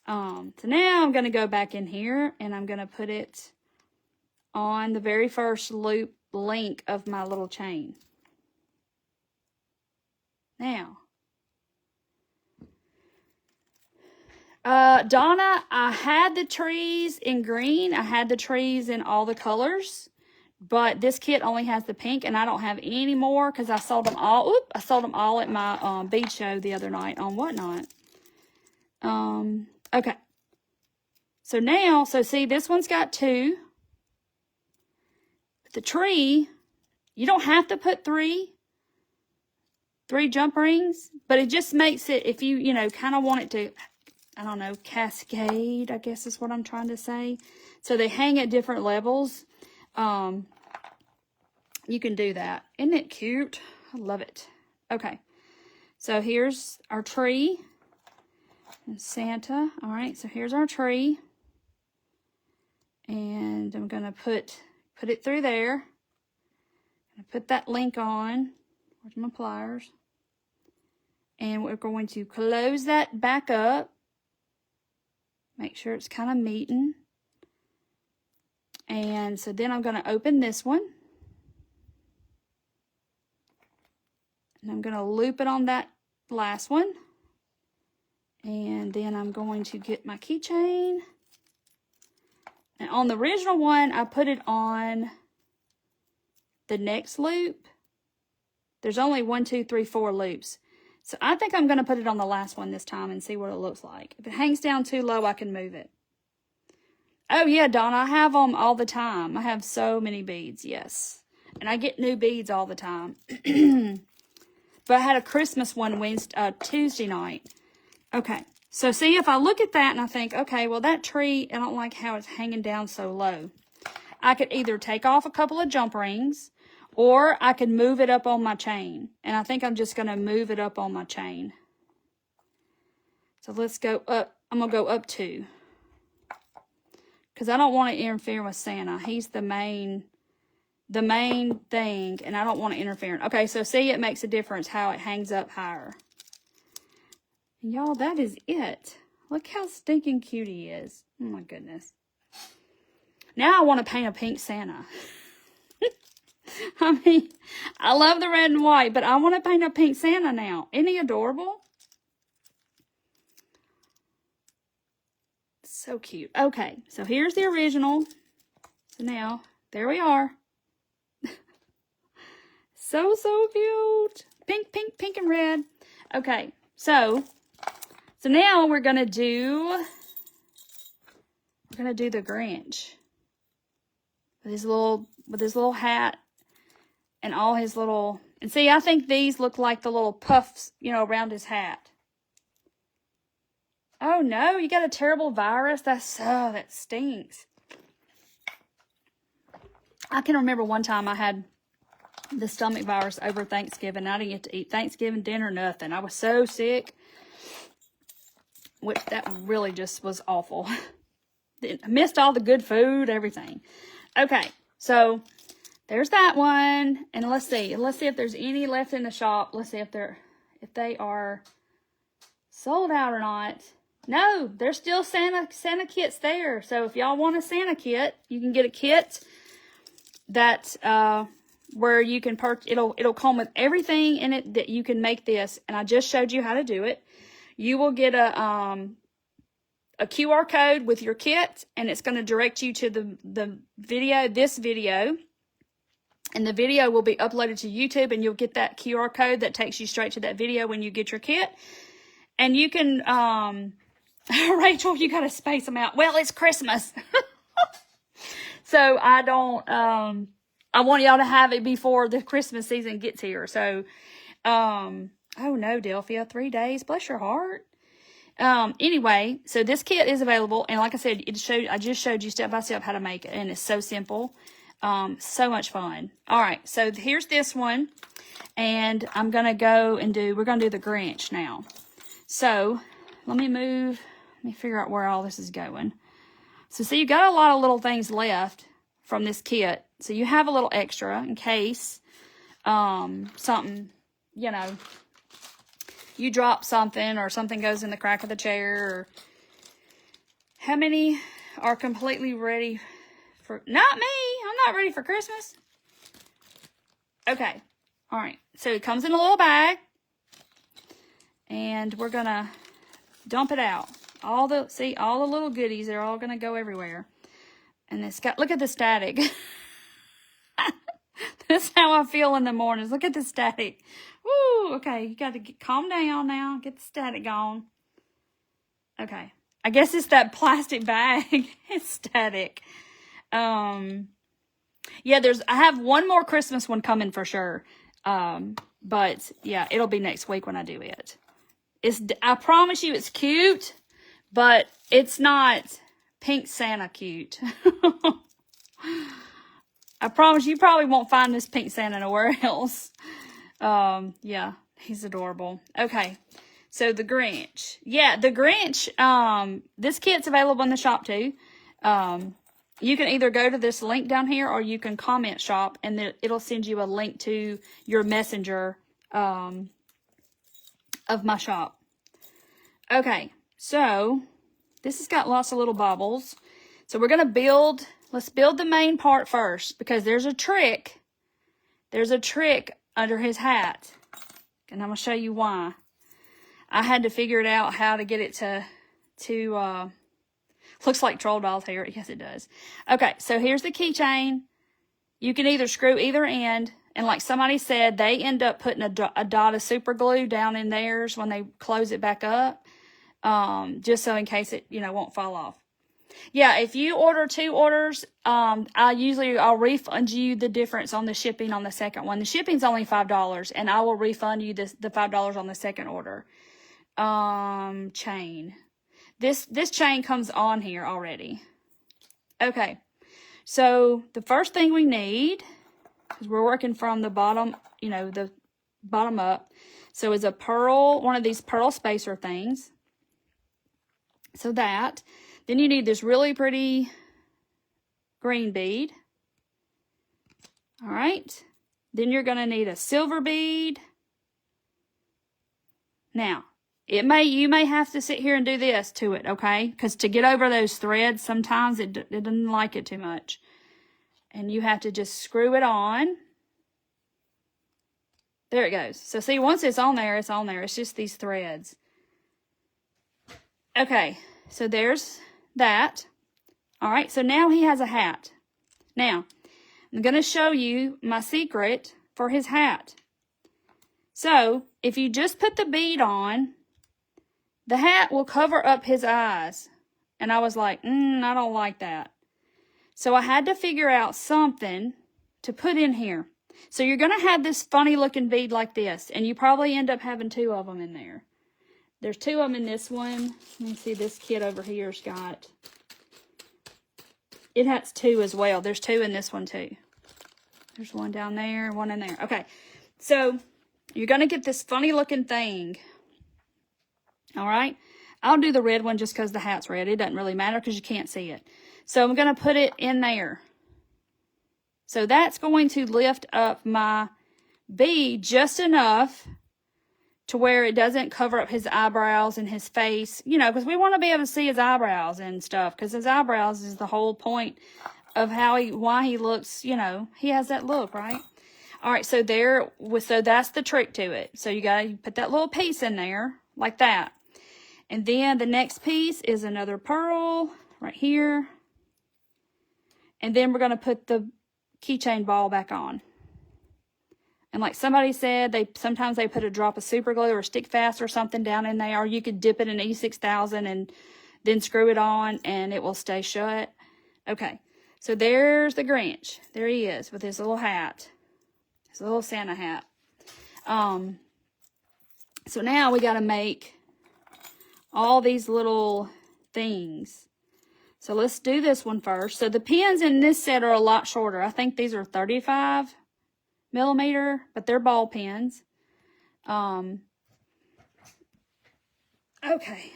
S1: So now I'm going to go back in here and I'm going to put it on the very first loop link of my little chain. Now, Donna, I had the trees in green. I had the trees in all the colors. But this kit only has the pink, and I don't have any more because I sold them all. Oop, I sold them all at my bead show the other night on Whatnot. Okay. So now, so see, this one's got 2. The tree, you don't have to put 3 jump rings, but it just makes it, if you, kind of want it to, I don't know, cascade, I guess is what I'm trying to say. So they hang at different levels. You can do that. Isn't it cute? I love it. Okay. So here's our tree. And Santa. All right. So here's our tree. And I'm going to put it through there. I'm going to put that link on. Where's my pliers? And we're going to close that back up. Make sure it's kind of meeting. And so then I'm going to open this one. And I'm going to loop it on that last one. And then I'm going to get my keychain. And on the original one, I put it on the next loop. There's only 1, 2, 3, 4 loops. So I think I'm going to put it on the last one this time and see what it looks like. If it hangs down too low, I can move it. Oh, yeah, Donna, I have them all the time. I have so many beads, yes. And I get new beads all the time. But I had a Christmas one Tuesday night. Okay, so see, if I look at that and I think, okay, well, that tree, I don't like how it's hanging down so low. I could either take off a couple of jump rings, or I could move it up on my chain. And I think I'm just going to move it up on my chain. So let's go up. I'm going to go up 2. Because I don't want to interfere with Santa. He's the main thing, and I don't want to interfere. Okay, so see, it makes a difference how it hangs up higher. Y'all, that is it. Look how stinking cute he is. Oh, my goodness. Now I want to paint a pink Santa. I mean, I love the red and white, but I want to paint a pink Santa now. Isn't he adorable? So cute. Okay, so here's the original. So now, there we are. So cute. Pink, pink, pink, and red. Okay, so now we're gonna do the Grinch with his little hat and all his little, and see, I think these look like the little puffs, around his hat. Oh no, you got a terrible virus? That stinks. I can remember one time I had the stomach virus over Thanksgiving. I didn't get to eat Thanksgiving dinner, nothing. I was so sick. Which that really just was awful. I missed all the good food, everything. Okay, so there's that one. And let's see if there's any left in the shop. Let's see if they are sold out or not. No, there's still Santa kits there. So if y'all want a Santa kit, you can get a kit that where you can purchase. It'll come with everything in it that you can make this. And I just showed you how to do it. You will get a QR code with your kit, and it's going to direct you to this video. And the video will be uploaded to YouTube, and you'll get that QR code that takes you straight to that video when you get your kit. And you can, Rachel, you got to space them out. Well, it's Christmas. So I don't, I want y'all to have it before the Christmas season gets here. So, oh no, Delphia, 3 days. Bless your heart. Anyway, so this kit is available. And like I said, I just showed you step by step how to make it. And it's so simple. So much fun. All right. So here's this one. And I'm going to go and we're going to do the Grinch now. So let me figure out where all this is going. So see, you got a lot of little things left from this kit. So you have a little extra in case, something, you know, you drop something or something goes in the crack of the chair. Or how many are completely ready for, not me, I'm not ready for Christmas. Okay. All right. So it comes in a little bag and we're going to dump it out. All the little goodies, they're all going to go everywhere. And it's got, look at the static. That's how I feel in the mornings. Look at the static. Woo, okay, you got to calm down now. Get the static gone. Okay. I guess it's that plastic bag. It's static. Yeah, I have one more Christmas one coming for sure. But yeah, it'll be next week when I do it. I promise you it's cute, but it's not Pink Santa cute. I promise you probably won't find this Pink Santa nowhere else. Yeah, he's adorable. Okay, so the Grinch. Yeah, the Grinch, this kit's available in the shop too. You can either go to this link down here or you can comment shop and it'll send you a link to your messenger of my shop. Okay, so this has got lots of little bubbles. So we're going to let's build the main part first because there's a trick. There's a trick under his hat. And I'm going to show you why. I had to figure it out how to get it to looks like troll doll's hair. Yes, it does. Okay, so here's the keychain. You can either screw either end. And like somebody said, they end up putting a dot of super glue down in theirs when they close it back up. Just so in case it, won't fall off. Yeah, if you order 2 orders, I'll refund you the difference on the shipping on the second one. The shipping's only $5, and I will refund you the $5 on the second order. Chain. This chain comes on here already. Okay, so the first thing we need, because we're working from the bottom, the bottom up, so is one of these pearl spacer things. So that. Then you need this really pretty green bead. All right. Then you're going to need a silver bead. Now, you may have to sit here and do this to it, okay? Because to get over those threads, sometimes it doesn't like it too much. And you have to just screw it on. There it goes. So see, once it's on there, it's on there. It's just these threads. Okay, so there's that. All right, so now he has a hat. Now, I'm going to show you my secret for his hat. So, if you just put the bead on, the hat will cover up his eyes. And I was like, I don't like that. So I had to figure out something to put in here. So you're going to have this funny looking bead like this. And you probably end up having 2 of them in there. There's 2 of them in this one. Let me see, this kid over here's got, it has 2 as well. There's 2 in this one too. There's 1 down there, 1 in there. Okay, so you're going to get this funny looking thing. All right, I'll do the red one just because the hat's red. It doesn't really matter because you can't see it. So I'm going to put it in there. So that's going to lift up my bead just enough to where it doesn't cover up his eyebrows and his face, because we want to be able to see his eyebrows and stuff, because his eyebrows is the whole point of why he looks, he has that look, right? All right, so that's the trick to it. So you got to put that little piece in there like that. And then the next piece is another pearl right here. And then we're going to put the keychain ball back on. And like somebody said, sometimes they put a drop of super glue or stick fast or something down in there. Or you could dip it in E6000 and then screw it on and it will stay shut. Okay, So there's the Grinch. There he is with his little hat. His little Santa hat. So now we got to make all these little things. So let's do this one first. So the pins in this set are a lot shorter. I think these are 35 millimeter, but they're ball pins. Okay,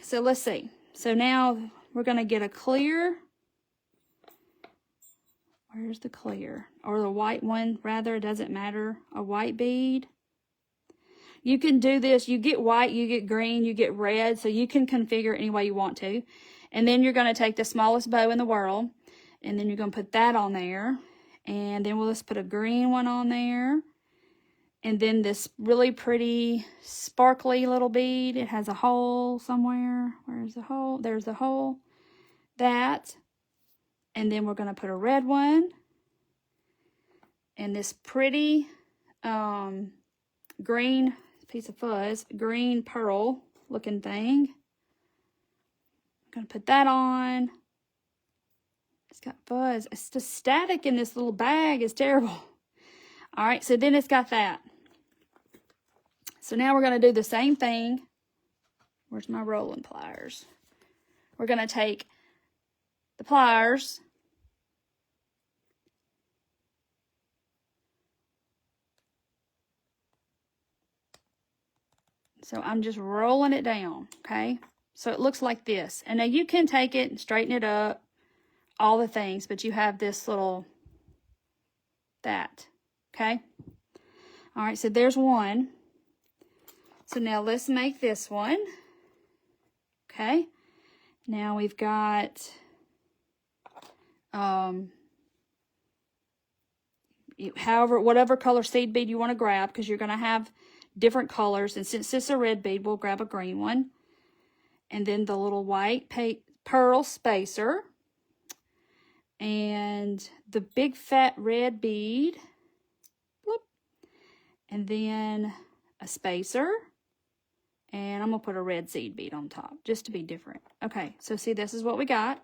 S1: so let's see. So now we're going to get a clear. Where's the clear? Or the white one, rather, it doesn't matter. A white bead. You can do this. You get white, you get green, you get red, so you can configure it any way you want to. And then you're going to take the smallest bow in the world, and then you're going to put that on there. And then we'll just put a green one on there. And then this really pretty sparkly little bead. It has a hole somewhere. Where's the hole? There's the hole. That. And then we're going to put a red one. And this pretty green piece of fuzz, green pearl looking thing. I'm going to put that on. It's got fuzz. It's just static in this little bag. It's terrible. All right, so then it's got that. So now we're going to do the same thing. Where's my rolling pliers? We're going to take the pliers. So I'm just rolling it down, okay? So it looks like this. And now you can take it and straighten it up, all the things, but you have this little, that, okay? All right, so there's one. So now let's make this one, okay? Now we've got, whatever color seed bead you want to grab, because you're going to have different colors. And since this is a red bead, we'll grab a green one. And then the little white pearl spacer. And the big fat red bead. Bloop. And then a spacer. And I'm going to put a red seed bead on top, just to be different. Okay, so see, this is what we got.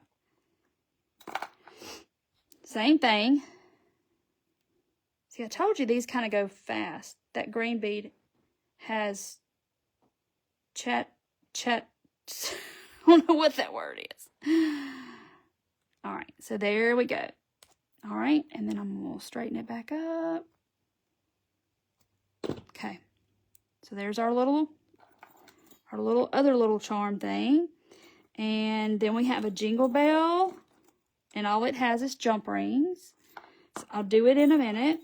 S1: Same thing. See, I told you these kind of go fast. That green bead has I don't know what that word is. All right, so there we go. All right, and then I'm going to straighten it back up. Okay, so there's our other little charm thing. And then we have a jingle bell, and all it has is jump rings. So I'll do it in a minute.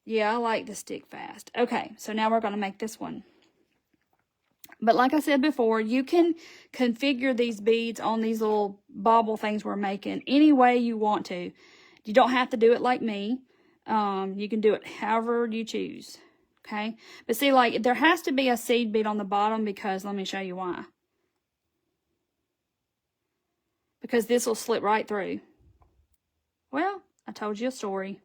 S1: Yeah, I like to stick fast. Okay, so now we're going to make this one. But like I said before, you can configure these beads on these little bauble things we're making any way you want to. You don't have to do it like me. You can do it however you choose. Okay, but see, like, there has to be a seed bead on the bottom because, let me show you why. Because this will slip right through. Well, I told you a story.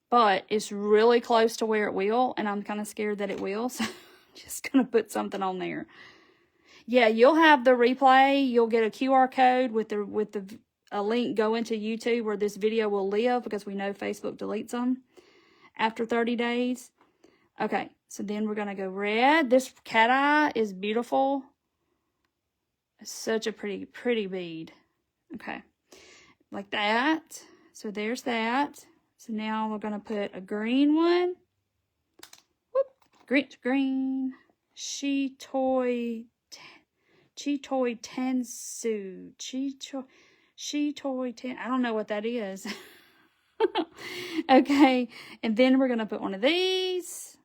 S1: But it's really close to where it will, and I'm kind of scared that it will, so I'm just going to put something on there. Yeah, you'll have the replay. You'll get a QR code with a link going to YouTube where this video will live, because we know Facebook deletes them after 30 days. Okay, so then we're going to go red. This cat eye is beautiful. It's such a pretty, pretty bead. Okay, like that. So there's that. So now we're going to put a green one. Whoop, green. Chitoy Tensu. I don't know what that is. Okay, and then we're going to put one of these.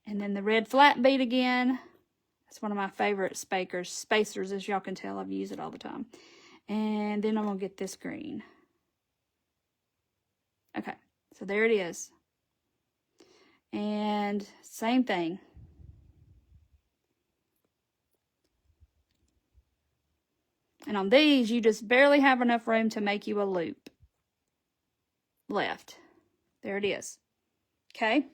S1: And then the red flat bead again. That's one of my favorite spacers, as y'all can tell. I've used it all the time. And then I'm going to get this green. Okay, so there it is. And same thing. And on these, you just barely have enough room to make you a loop left. There it is. Okay.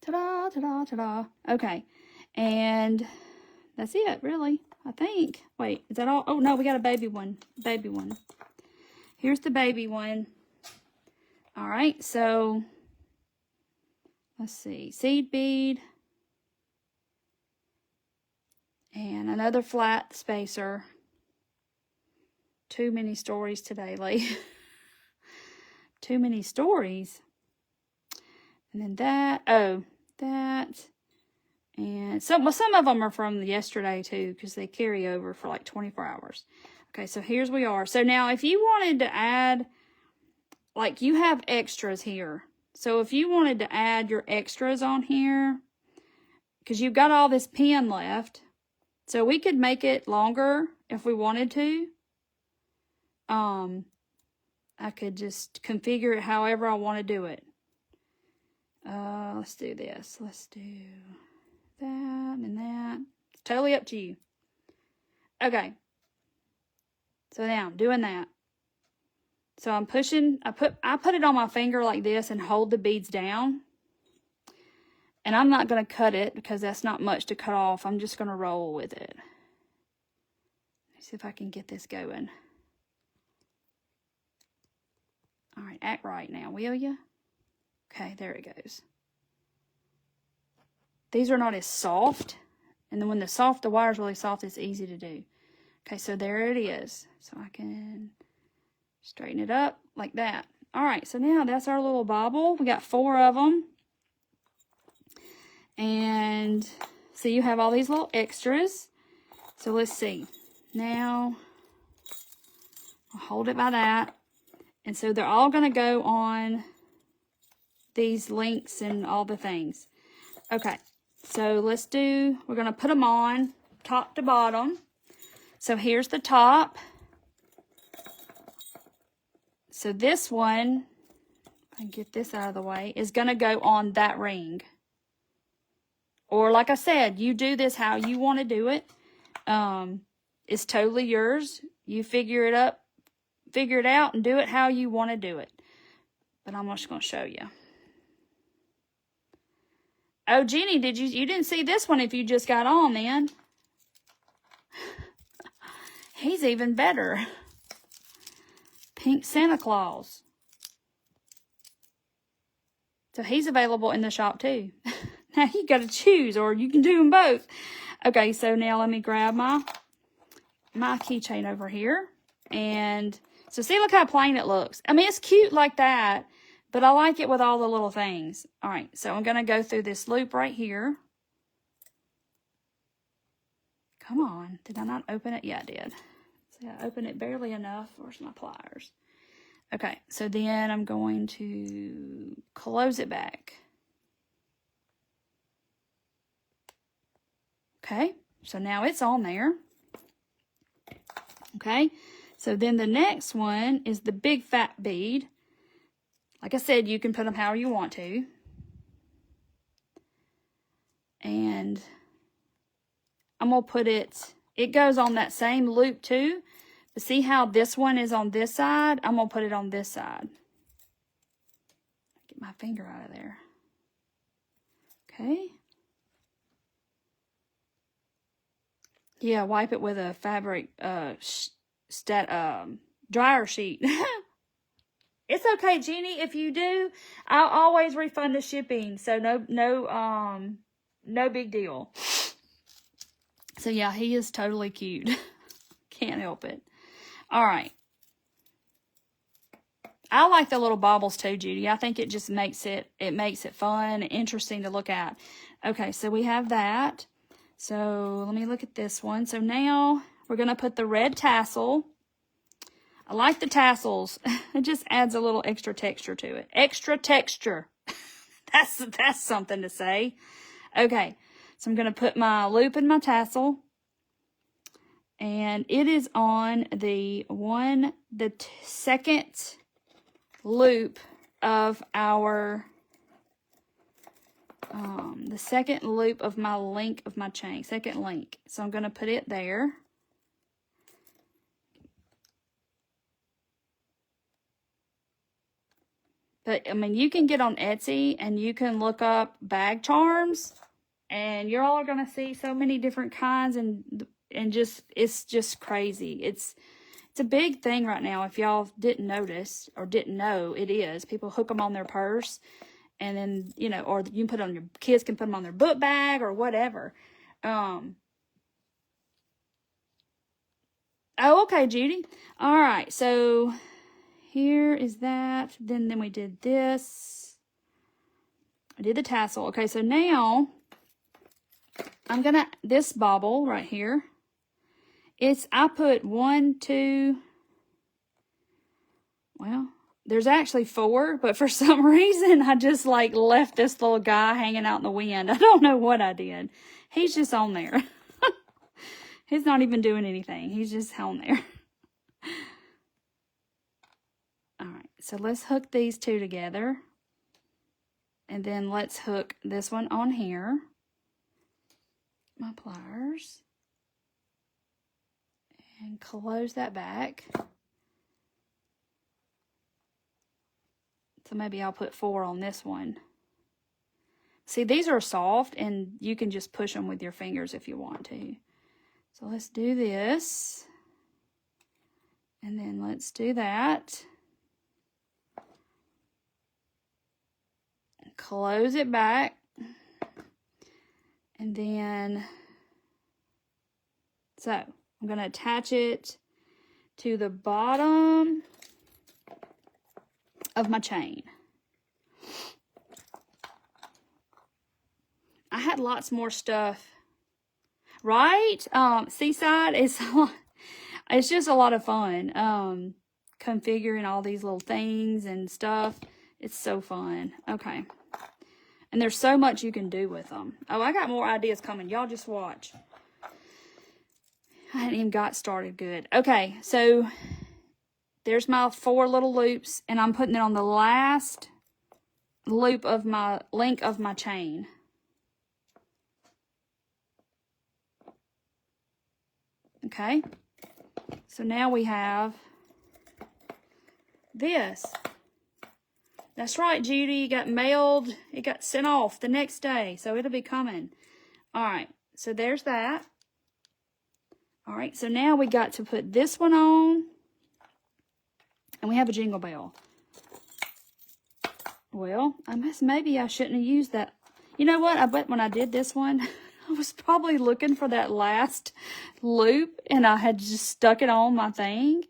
S1: Ta-da, ta-da, ta-da. Okay, and that's it, really. I think. Wait, is that all? Oh, no, we got a baby one. Baby one. Here's the baby one. All right, so let's see. Seed bead. And another flat spacer. Too many stories today, Lee. Too many stories. And then that. Oh, that. And some of them are from yesterday, too, because they carry over for like 24 hours. Okay, so here's we are. So now if you wanted to add, like you have extras here. So if you wanted to add your extras on here, because you've got all this pin left, so we could make it longer if we wanted to. I could just configure it however I want to do it. Let's do this. Let's do that and that. It's totally up to you. Okay. So now I'm doing that. So I'm pushing, I put it on my finger like this and hold the beads down. And I'm not going to cut it because that's not much to cut off. I'm just going to roll with it. Let's see if I can get this going. All right, act right now, will you? Okay, there it goes. These are not as soft. And then when the wire's really soft, it's easy to do. Okay, so there it is. So I can straighten it up like that. All right, so now that's our little bobble. We got 4 of them. And so you have all these little extras. So let's see. Now, I'll hold it by that. And so they're all going to go on these links and all the things. Okay, so we're going to put them on top to bottom. So here's the top. So this one, if I can get this out of the way, is going to go on that ring. Or like I said, you do this how you want to do it. It's totally yours. You figure it out and do it how you want to do it. But I'm just going to show you. Oh, Jenny, you didn't see this one if you just got on, man. He's even better. Pink Santa Claus. So he's available in the shop too. Now you got to choose, or you can do them both. Okay, so now let me grab my keychain over here. And so see, look how plain it looks. I mean, it's cute like that, but I like it with all the little things. All right, so I'm going to go through this loop right here. Come on. Did I not open it? Yeah, I did. See, I opened it barely enough. Where's my pliers? Okay, so then I'm going to close it back. Okay, so now it's on there. Okay, so then the next one is the big fat bead. Like I said, you can put them however you want to. And I'm going to put it goes on that same loop too. But see how this one is on this side? I'm going to put it on this side. Get my finger out of there. Okay. Yeah, wipe it with a fabric dryer sheet. It's okay, Jeannie. If you do, I'll always refund the shipping. So no big deal. So yeah, he is totally cute. Can't help it. All right. I like the little baubles too, Judy. I think it just makes it fun and interesting to look at. Okay, so we have that. So let me look at this one. So now we're going to put the red tassel. I like the tassels. It just adds a little extra texture to it. Extra texture. That's something to say. Okay, so I'm going to put my loop in my tassel. And it is on the second loop of our... the second loop of my link of my chain, second link. So I'm going to put it there. But, I mean, you can get on Etsy and you can look up bag charms. And you're all going to see so many different kinds. And and it's just crazy. It's a big thing right now. If y'all didn't notice or didn't know, it is. People hook them on their purse, and then, you know, or you can put on your kids can put them on their book bag or whatever. Oh, okay, Judy. All right, so here is that. Then we did this. I did the tassel. Okay, so now I'm gonna, this bauble right here, I put 1, 2, well, there's actually 4, but for some reason I just like left this little guy hanging out in the wind. I don't know what I did. He's just on there. He's not even doing anything. He's just on there. All right, so let's hook these two together. And then let's hook this one on here. My pliers. And close that back. So maybe I'll put 4 on this one. See, these are soft, and you can just push them with your fingers if you want to. So let's do this. And then let's do that. Close it back. And then, so I'm going to attach it to the bottom of my chain. I had lots more stuff, right? Seaside is it's just a lot of fun. Configuring all these little things and stuff. It's so fun. Okay. And there's so much you can do with them. Oh, I got more ideas coming. Y'all just watch. I hadn't even got started good. Okay, so there's my 4 little loops, and I'm putting it on the last loop of my link of my chain. Okay, so now we have this. That's right, Judy. It got mailed. It got sent off the next day, so it'll be coming. All right, so there's that. All right, so now we got to put this one on, and we have a jingle bell. Well, maybe I shouldn't have used that. You know what? I bet when I did this one, I was probably looking for that last loop, and I had just stuck it on my thing.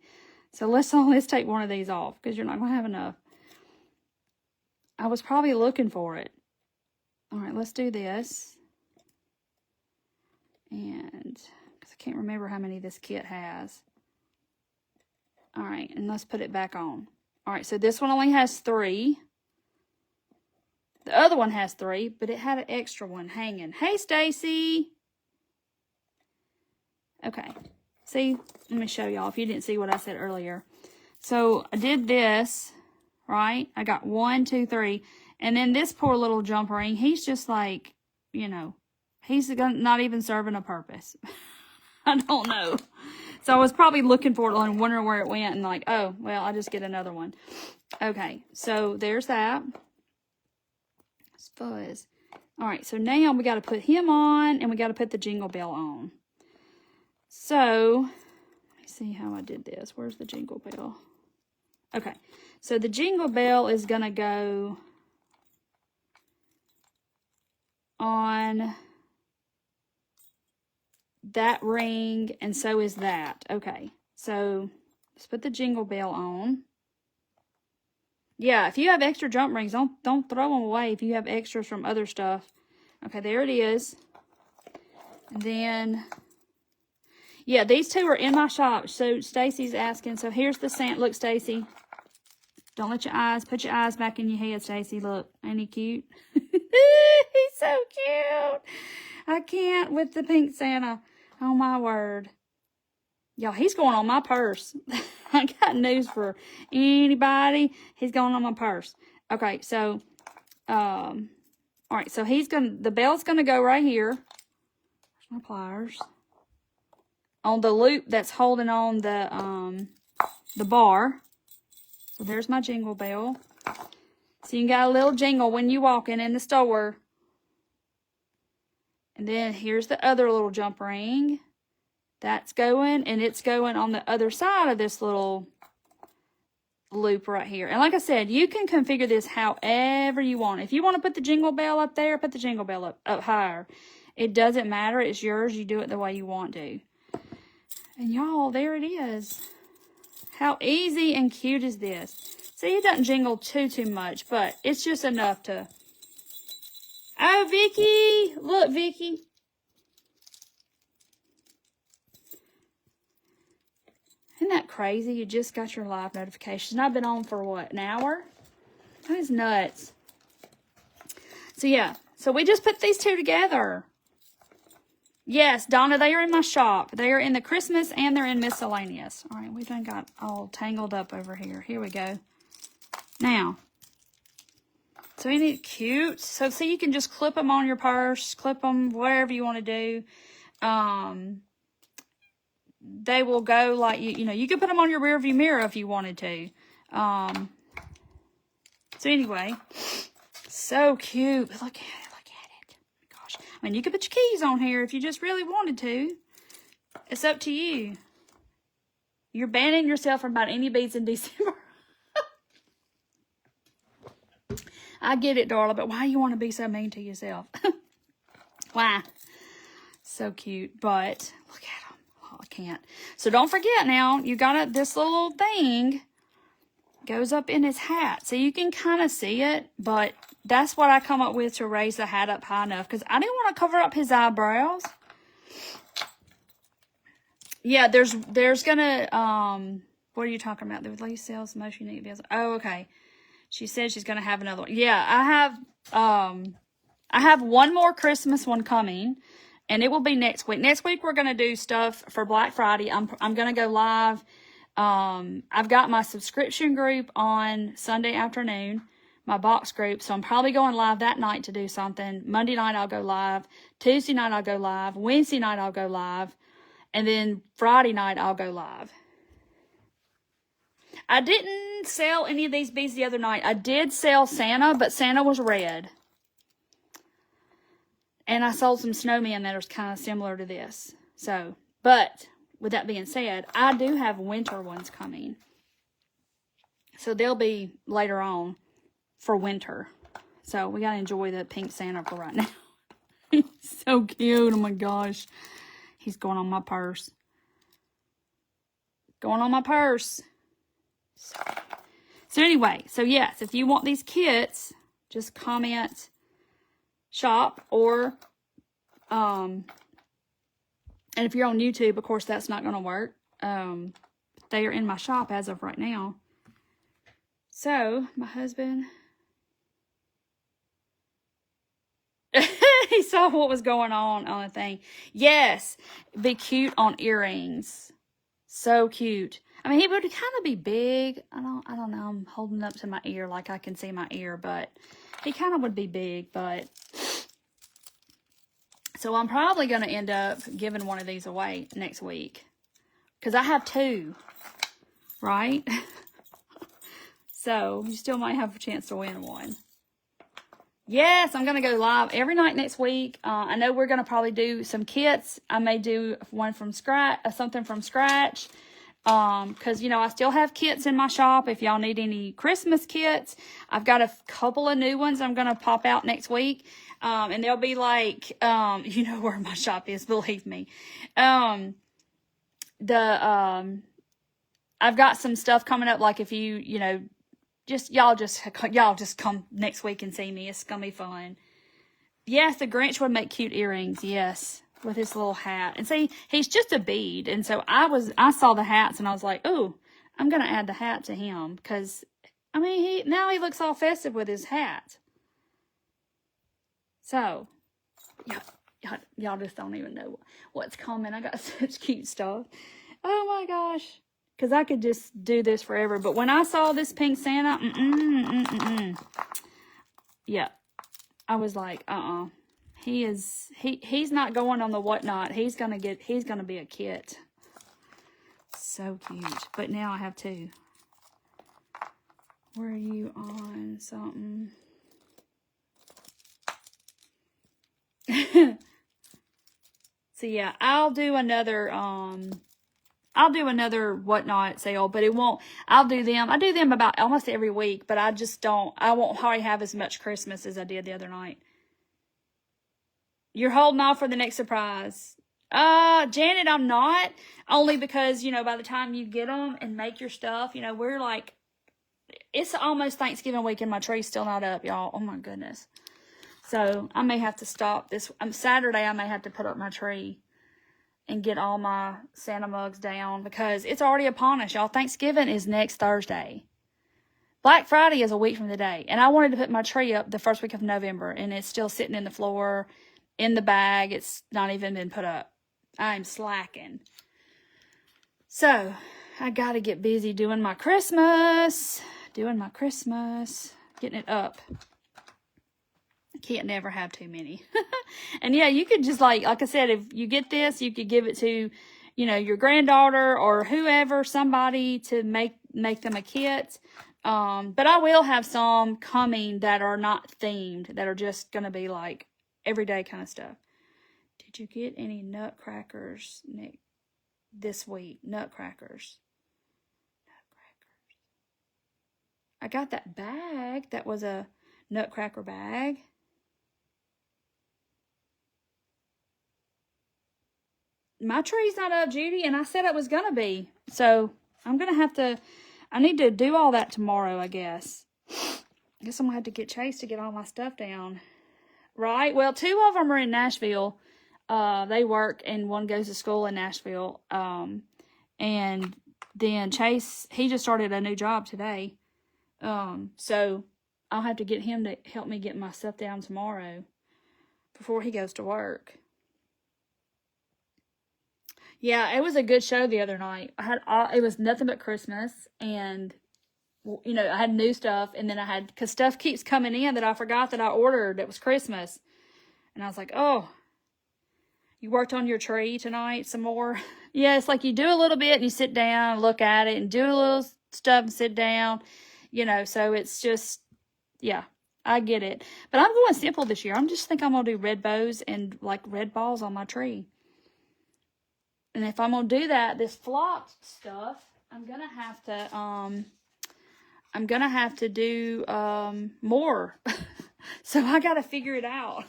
S1: So let's take one of these off, because you're not going to have enough. I was probably looking for it. All right, let's do this. And, because I can't remember how many this kit has. All right, and let's put it back on. All right, so this one only has 3. The other one has 3, but it had an extra one hanging. Hey, Stacy. Okay, see, let me show y'all if you didn't see what I said earlier. So I did this. Right? I got 1, 2, 3. And then this poor little jump ring, he's just like, you know, he's not even serving a purpose. I don't know. So I was probably looking for it and wondering where it went, and like, oh, well, I'll just get another one. Okay, so there's that. Let's fuzz. All right, so now we got to put him on, and we got to put the jingle bell on. So, let me see how I did this. Where's the jingle bell? Okay, so the jingle bell is going to go on that ring, and so is that. Okay, so let's put the jingle bell on. Yeah, if you have extra jump rings, don't throw them away if you have extras from other stuff. Okay, there it is. And then, yeah, these 2 are in my shop. So Stacy's asking. So here's the Santa. Look, Stacy. Don't let your eyes, put your eyes back in your head, Stacy. Look, ain't he cute? He's so cute. I can't with the pink Santa. Oh, my word. Y'all, he's going on my purse. I got news for anybody. He's going on my purse. Okay, so, all right, so the bell's going to go right here. There's my pliers. On the loop that's holding on the bar. So there's my jingle bell. So you got a little jingle when you walk in the store. And then here's the other little jump ring That's going, and it's going on the other side of this little loop right here. And like I said, you can configure this however you want. If you want to put the jingle bell up there, put the jingle bell up higher. It doesn't matter. It's yours. You do it the way you want to. And y'all, there it is. How easy and cute is this? See, it doesn't jingle too much, but it's just enough to... Oh, Vicky! Look, Vicky. Isn't that crazy? You just got your live notifications. I've been on for, what, an hour? That is nuts. So, yeah. So, we just put these two together. Yes, Donna, they are in my shop. They are in the Christmas and they're in miscellaneous. All right, we done got all tangled up over here. Here we go. Now, so ain't it cute? So, see, you can just clip them on your purse, clip them wherever you want to do. They will go like, you know, you could put them on your rear view mirror if you wanted to. So anyway, so cute. Look at it, look at it. Gosh, I mean, you could put your keys on here if you just really wanted to. It's up to you. You're banning yourself from buying any beads in December. I get it, darling, but why you want to be so mean to yourself? Why? So cute, but look at them. Oh, I can't. So don't forget now, you got this little thing goes up in his hat. So you can kind of see it, but that's what I come up with to raise the hat up high enough because I didn't want to cover up his eyebrows. Yeah, there's gonna, what are you talking about? The release sales, most unique deals. Oh, okay. She said she's going to have another one. Yeah, I have one more Christmas one coming, and it will be next week. Next week, we're going to do stuff for Black Friday. I'm going to go live. I've got my subscription group on Sunday afternoon, my box group, so I'm probably going live that night to do something. Monday night, I'll go live. Tuesday night, I'll go live. Wednesday night, I'll go live. And then Friday night, I'll go live. I didn't sell any of these beads the other night. I did sell Santa, but Santa was red. And I sold some snowmen that are kind of similar to this. So, but with that being said, I do have winter ones coming. So they'll be later on for winter. So we got to enjoy the pink Santa for right now. He's so cute. Oh my gosh. He's going on my purse. Going on my purse. So anyway, so yes, if you want these kits, just comment shop or, and if you're on YouTube, of course, that's not going to work. They are in my shop as of right now. So, my husband, he saw what was going on the thing. Yes, be cute on earrings. So cute. I mean, he would kind of be big. I don't know. I'm holding up to my ear like I can see my ear, but he kind of would be big, but so I'm probably going to end up giving one of these away next week because I have two, right? So you still might have a chance to win one. Yes, I'm going to go live every night next week. I know we're going to probably do some kits. I may do one from scratch, something from scratch. Because, you know, I still have kits in my shop. If y'all need any Christmas kits, I've got a couple of new ones I'm going to pop out next week. And they'll be like, you know where my shop is, believe me. I've got some stuff coming up, like if you know, y'all just come next week and see me. It's going to be fun. Yes, the Grinch would make cute earrings. Yes. With his little hat. And see, he's just a bead. And so I saw the hats and I was like, oh, I'm going to add the hat to him. Because, I mean, now he looks all festive with his hat. So, y'all just don't even know what's coming. I got such cute stuff. Oh my gosh. Because I could just do this forever. But when I saw this pink Santa, yeah, I was like, He's not going on the whatnot. He's gonna be a kit. So cute. But now I have two. Were you on something? So yeah, I'll do another whatnot sale, but it won't, I do them about almost every week, but I won't hardly have as much Christmas as I did the other night. You're holding off for the next surprise. Janet, I'm not, only because, by the time you get them and make your stuff, we're like, it's almost Thanksgiving week and my tree's still not up, y'all. Oh my goodness. So I may have to stop this. Saturday, I may have to put up my tree and get all my Santa mugs down because it's already upon us, y'all. Thanksgiving is next Thursday. Black Friday is a week from today. And I wanted to put my tree up the first week of November, and it's still sitting in the floor, in the bag. It's not even been put up. I'm slacking. So I got to get busy doing my Christmas, getting it up. Can't never have too many. And yeah, you could just like I said, if you get this, you could give it to, your granddaughter or whoever, somebody to make them a kit. But I will have some coming that are not themed, that are just going to be like everyday kind of stuff. Did you get any nutcrackers, Nick, this week? Nutcrackers. I got that bag. That was a nutcracker bag. My tree's not up, Judy, and I said it was going to be. So I'm going to have to, I need to do all that tomorrow, I guess. I guess I'm going to have to get Chase to get all my stuff down. Right? Well, 2 of them are in Nashville. They work, and one goes to school in Nashville. And then Chase, he just started a new job today. So I'll have to get him to help me get my stuff down tomorrow before he goes to work. Yeah, it was a good show the other night. It was nothing but Christmas, and I had new stuff, and then because stuff keeps coming in that I forgot that I ordered that was Christmas, and I was like, oh, you worked on your tree tonight some more? Yeah, it's like you do a little bit and you sit down, look at it, and do a little stuff and sit down, so it's just, yeah, I get it. But I'm going simple this year. I'm going to do red bows and like red balls on my tree. And if I'm going to do that, this flocked stuff, I'm going to have to do more. So I got to figure it out.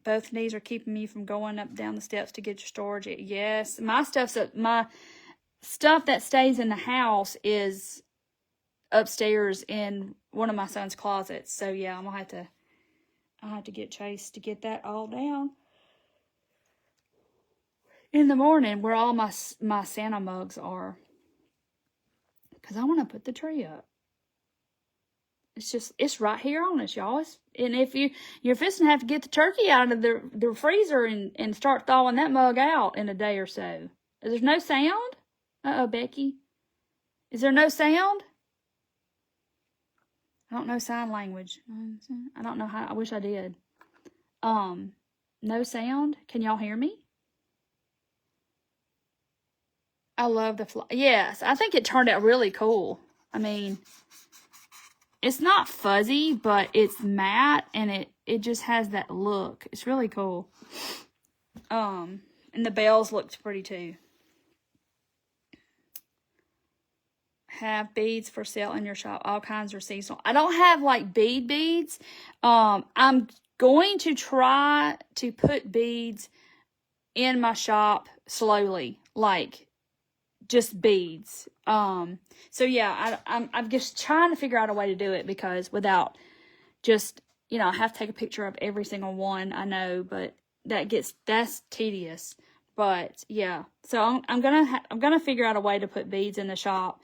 S1: Both knees are keeping me from going up down the steps to get your storage. Yes, my stuff that stays in the house is upstairs in one of my son's closets. So yeah, I'll have to get Chase to get that all down in the morning, where all my Santa mugs are, because I want to put the tree up. It's right here on us, y'all. And if you're fixing to have to get the turkey out of the freezer and start thawing that mug out in a day or so. There's no sound? Uh-oh, Becky. Is there no sound? I don't know sign language. I don't know how. I wish I did. No sound? Can y'all hear me? I love the yes, I think it turned out really cool. I mean, it's not fuzzy, but it's matte, and it just has that look. It's really cool. And the bells looked pretty too. Have beads for sale in your shop. All kinds are seasonal. I don't have like beads. I'm going to try to put beads in my shop slowly, like just beads. So yeah, I'm just trying to figure out a way to do it, because without just, I have to take a picture of every single one, I know, but that's tedious. But yeah, so I'm gonna figure out a way to put beads in the shop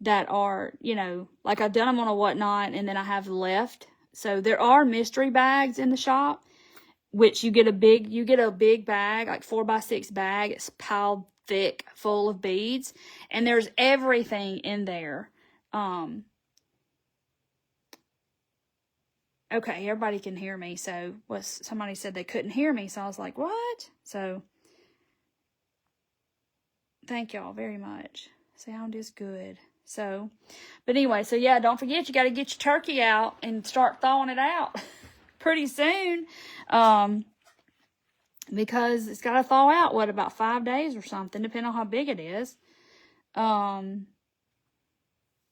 S1: that are, like I've done them on a whatnot, and then I have left. So there are mystery bags in the shop, which you get a big bag, like 4x6 bag. It's piled thick, full of beads, and there's everything in there. Okay, everybody can hear me. So somebody said they couldn't hear me, so I was like, what? So thank y'all very much. Sound is good. So, but anyway, so yeah, don't forget, you got to get your turkey out and start thawing it out. pretty soon. Because it's got to thaw out, what, about 5 days or something, depending on how big it is.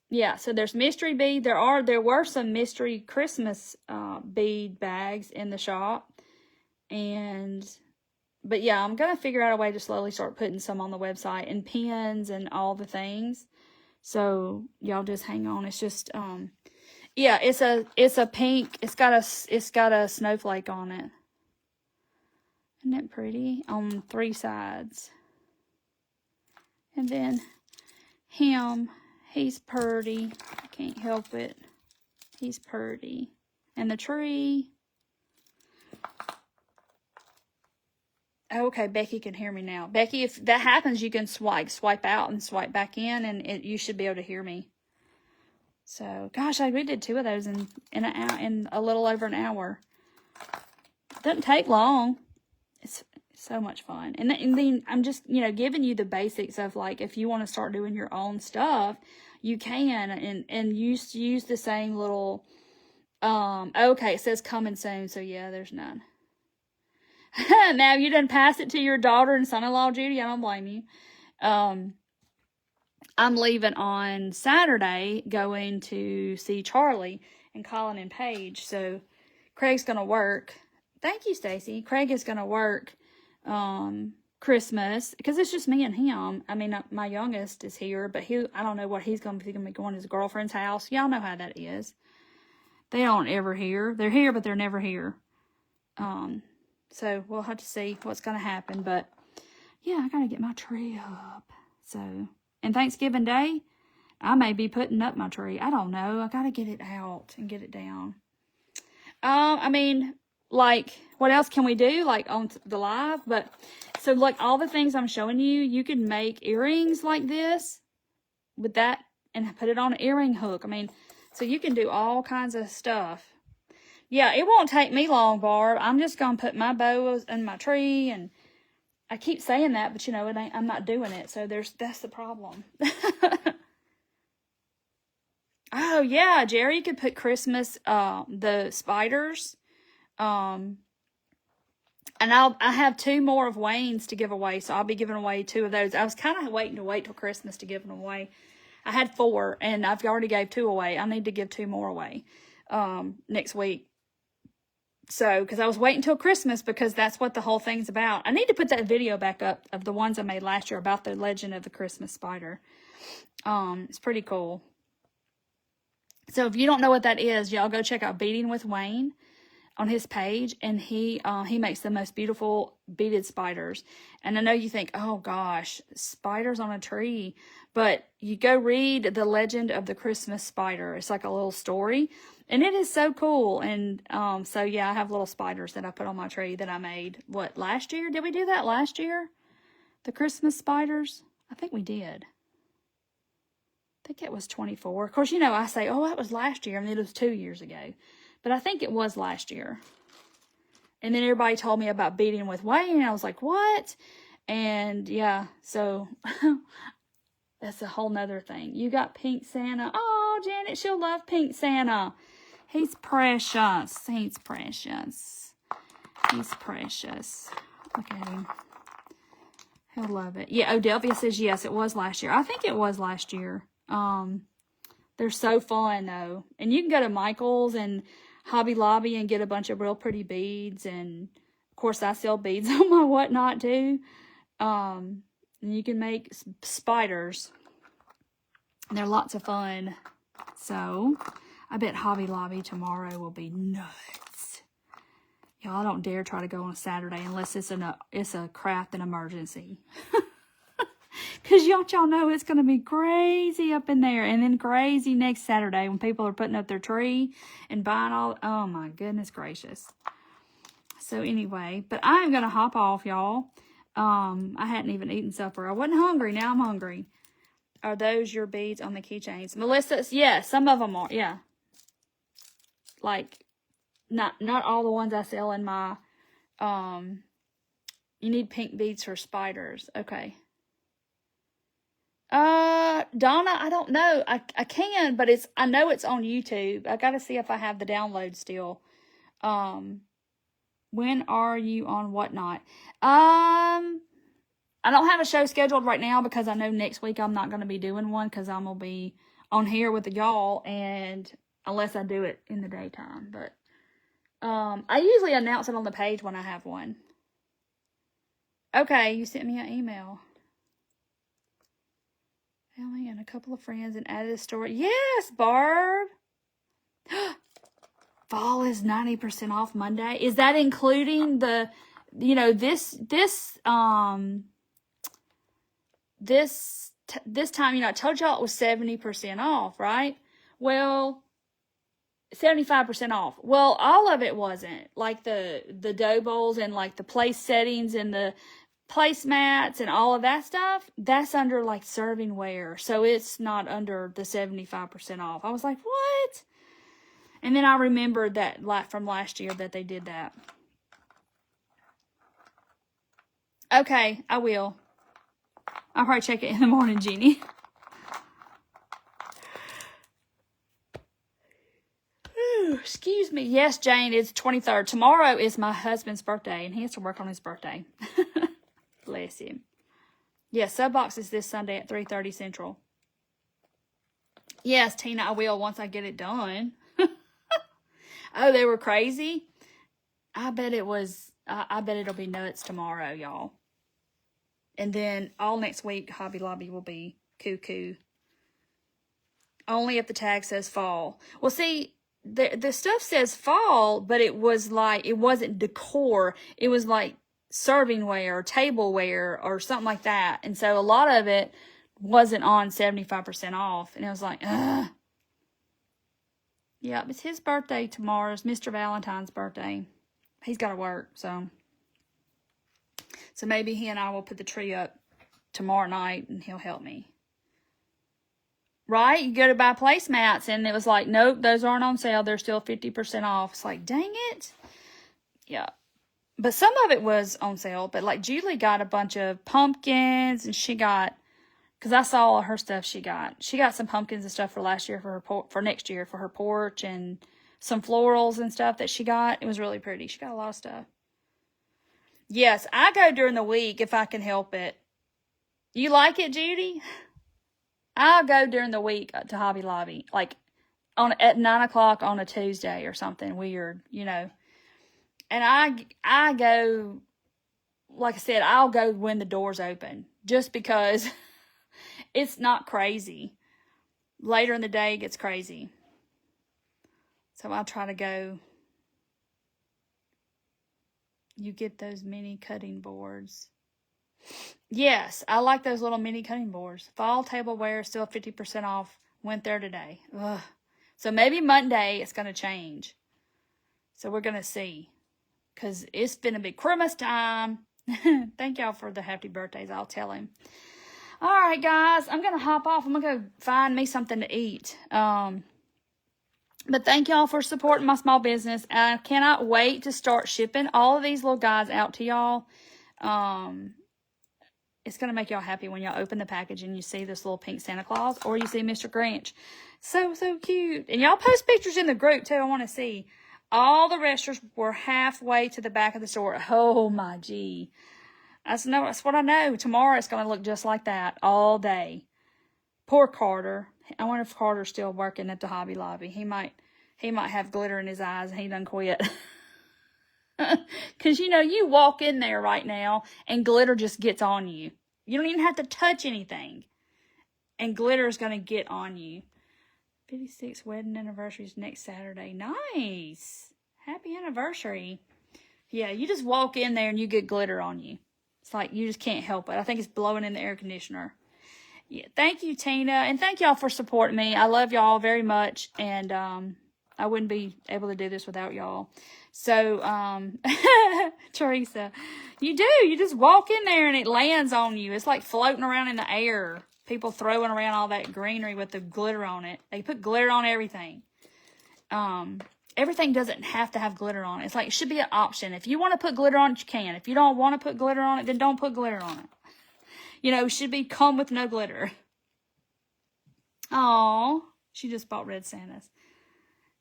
S1: Yeah, so there's mystery bead. There were some mystery Christmas bead bags in the shop. But yeah, I'm going to figure out a way to slowly start putting some on the website, and pins and all the things. So y'all just hang on. It's just, yeah, it's a pink. It's got a snowflake on it. Isn't it pretty? On 3 sides. And then him, he's purty. I can't help it. He's purty. And the tree. Okay, Becky can hear me now. Becky, if that happens, you can swipe out and swipe back in, and you should be able to hear me. So, gosh, we did 2 of those in a little over an hour. Doesn't take long. It's so much fun. And then I'm just, giving you the basics of, like, if you want to start doing your own stuff, you can, and use the same little, okay, it says coming soon, so yeah, there's none. Now, you done passed it to your daughter and son-in-law, Judy, I don't blame you. I'm leaving on Saturday, going to see Charlie and Colin and Paige, so Craig's going to work. Thank you, Stacy. Craig is going to work Christmas, because it's just me and him. I mean, my youngest is here, but I don't know what he's going to be going to his girlfriend's house. Y'all know how that is. They don't ever here. They're here, but they're never here. So we'll have to see what's going to happen. But yeah, I got to get my tree up. So, and Thanksgiving Day, I may be putting up my tree. I don't know. I got to get it out and get it down. I mean, like, what else can we do, like, on the live? But, so, like, all the things I'm showing you, you can make earrings like this with that and put it on an earring hook. I mean, so you can do all kinds of stuff. Yeah, it won't take me long, Barb. I'm just going to put my bows in my tree, and I keep saying that, but, I'm not doing it, so that's the problem. Oh, yeah, Jerry, you could put Christmas, the spiders, and I have 2 more of Wayne's to give away, so I'll be giving away 2 of those. I was kind of waiting till Christmas to give them away. I had 4, and I've already gave 2 away. I need to give 2 more away next week. So, because I was waiting till Christmas, because that's what the whole thing's about. I need to put that video back up of the ones I made last year about the legend of the Christmas spider. It's pretty cool. So, if you don't know what that is, y'all go check out Beading with Wayne on his page, and he makes the most beautiful beaded spiders. And I know you think, oh gosh, spiders on a tree, but you go read The Legend of the Christmas Spider. It's like a little story, and it is so cool. And so yeah, I have little spiders that I put on my tree that I made, last year? Did we do that last year? The Christmas spiders? I think we did. I think it was 24. Of course, I say, oh, that was last year, and it was 2 years ago. But I think it was last year. And then everybody told me about Beading with Wayne, and I was like, what? And yeah, so that's a whole nother thing. You got Pink Santa. Oh, Janet, she'll love Pink Santa. He's precious. He's precious. He's precious. Look at him. He'll love it. Yeah, Odelphia says yes, it was last year. I think it was last year. They're so fun, though. And you can go to Michael's and Hobby Lobby and get a bunch of real pretty beads. And, of course, I sell beads on my whatnot, too. And you can make spiders. And they're lots of fun. So, I bet Hobby Lobby tomorrow will be nuts. Y'all, don't dare try to go on a Saturday unless it's a craft and emergency. Because y'all know it's going to be crazy up in there. And then crazy next Saturday when people are putting up their tree and buying all. Oh, my goodness gracious. So, anyway. But I am going to hop off, y'all. I hadn't even eaten supper. I wasn't hungry. Now I'm hungry. Are those your beads on the keychains? Melissa, yeah, some of them are. Yeah. Like, not all the ones I sell in my. You need pink beads for spiders. Okay. Donna, I don't know. I can, but I know it's on YouTube. I got to see if I have the download still. When are you on Whatnot? I don't have a show scheduled right now because I know next week I'm not going to be doing one because I'm going to be on here with y'all, and unless I do it in the daytime. But I usually announce it on the page when I have one. Okay, you sent me an email. Family and a couple of friends and added a story. Yes, Barb. Fall is 90% off Monday. Is that including the, this time, I told y'all it was 70% off, right? Well, 75% off. Well, all of it wasn't. Like the dough bowls and like the place settings and the placemats and all of that stuff, that's under like servingware. So it's not under the 75% off. I was like, what? And then I remembered that from last year that they did that. Okay, I will. I'll probably check it in the morning, Jeannie. Excuse me. Yes, Jane, it's 23rd. Tomorrow is my husband's birthday, and he has to work on his birthday. Bless him. Yes, Subbox is this Sunday at 3:30 Central. Yes, Tina, I will once I get it done. Oh, they were crazy? I bet it was. I bet it'll be nuts tomorrow, y'all. And then all next week, Hobby Lobby will be cuckoo. Only if the tag says fall. Well, see, the stuff says fall, but it wasn't decor. It was like servingware or tableware or something like that. And so a lot of it wasn't on 75% off. And it was like, ugh. Yep, it's his birthday tomorrow. It's Mr. Valentine's birthday. He's got to work, so maybe he and I will put the tree up tomorrow night and he'll help me. Right? You go to buy placemats and it was like, nope, those aren't on sale. They're still 50% off. It's like, dang it. Yeah. But some of it was on sale. But like Julie got a bunch of pumpkins and she got, because I saw all her stuff she got. She got some pumpkins and stuff for last year for next year for her porch and some florals and stuff that she got. It was really pretty. She got a lot of stuff. Yes, I go during the week if I can help it. You like it, Judy? I'll go during the week to Hobby Lobby, like at 9 o'clock on a Tuesday or something weird, And I go, like I said, I'll go when the doors open, just because it's not crazy. Later in the day, it gets crazy. So I'll try to go. You get those mini cutting boards. Yes, I like those little mini cutting boards. Fall tableware is still 50% off. Went there today. Ugh. So maybe Monday it's going to change. So we're going to see. Because it's been a big Christmas time. Thank y'all for the happy birthdays. I'll tell him. All right, guys. I'm going to hop off. I'm going to go find me something to eat. But thank y'all for supporting my small business. I cannot wait to start shipping all of these little guys out to y'all. It's going to make y'all happy when y'all open the package and you see this little pink Santa Claus or you see Mr. Grinch. So cute. And y'all post pictures in the group too. I want to see. All the registers were halfway to the back of the store. Oh my gee. That's what I know. Tomorrow it's going to look just like that all day. Poor Carter. I wonder if Carter's still working at the Hobby Lobby. He might have glitter in his eyes and he done quit. Because, you walk in there right now and glitter just gets on you. You don't even have to touch anything. And glitter is going to get on you. 56th wedding anniversary is next Saturday. Nice. Happy anniversary. Yeah, you just walk in there and you get glitter on you. It's like you just can't help it. I think it's blowing in the air conditioner. Yeah, thank you, Tina. And thank y'all for supporting me. I love y'all very much. And I wouldn't be able to do this without y'all. So, Teresa, you do. You just walk in there and it lands on you. It's like floating around in the air. People throwing around all that greenery with the glitter on it. They put glitter on everything. Everything doesn't have to have glitter on it. It's like, it should be an option. If you want to put glitter on it, you can. If you don't want to put glitter on it, then don't put glitter on it. It should be come with no glitter. Aw, she just bought red Santas.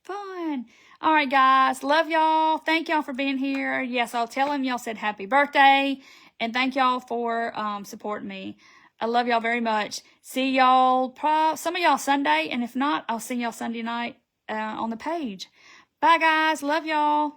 S1: Fun. All right, guys. Love y'all. Thank y'all for being here. Yes, I'll tell them y'all said happy birthday. And thank y'all for supporting me. I love y'all very much. See y'all, some of y'all Sunday. And if not, I'll see y'all Sunday night on the page. Bye, guys. Love y'all.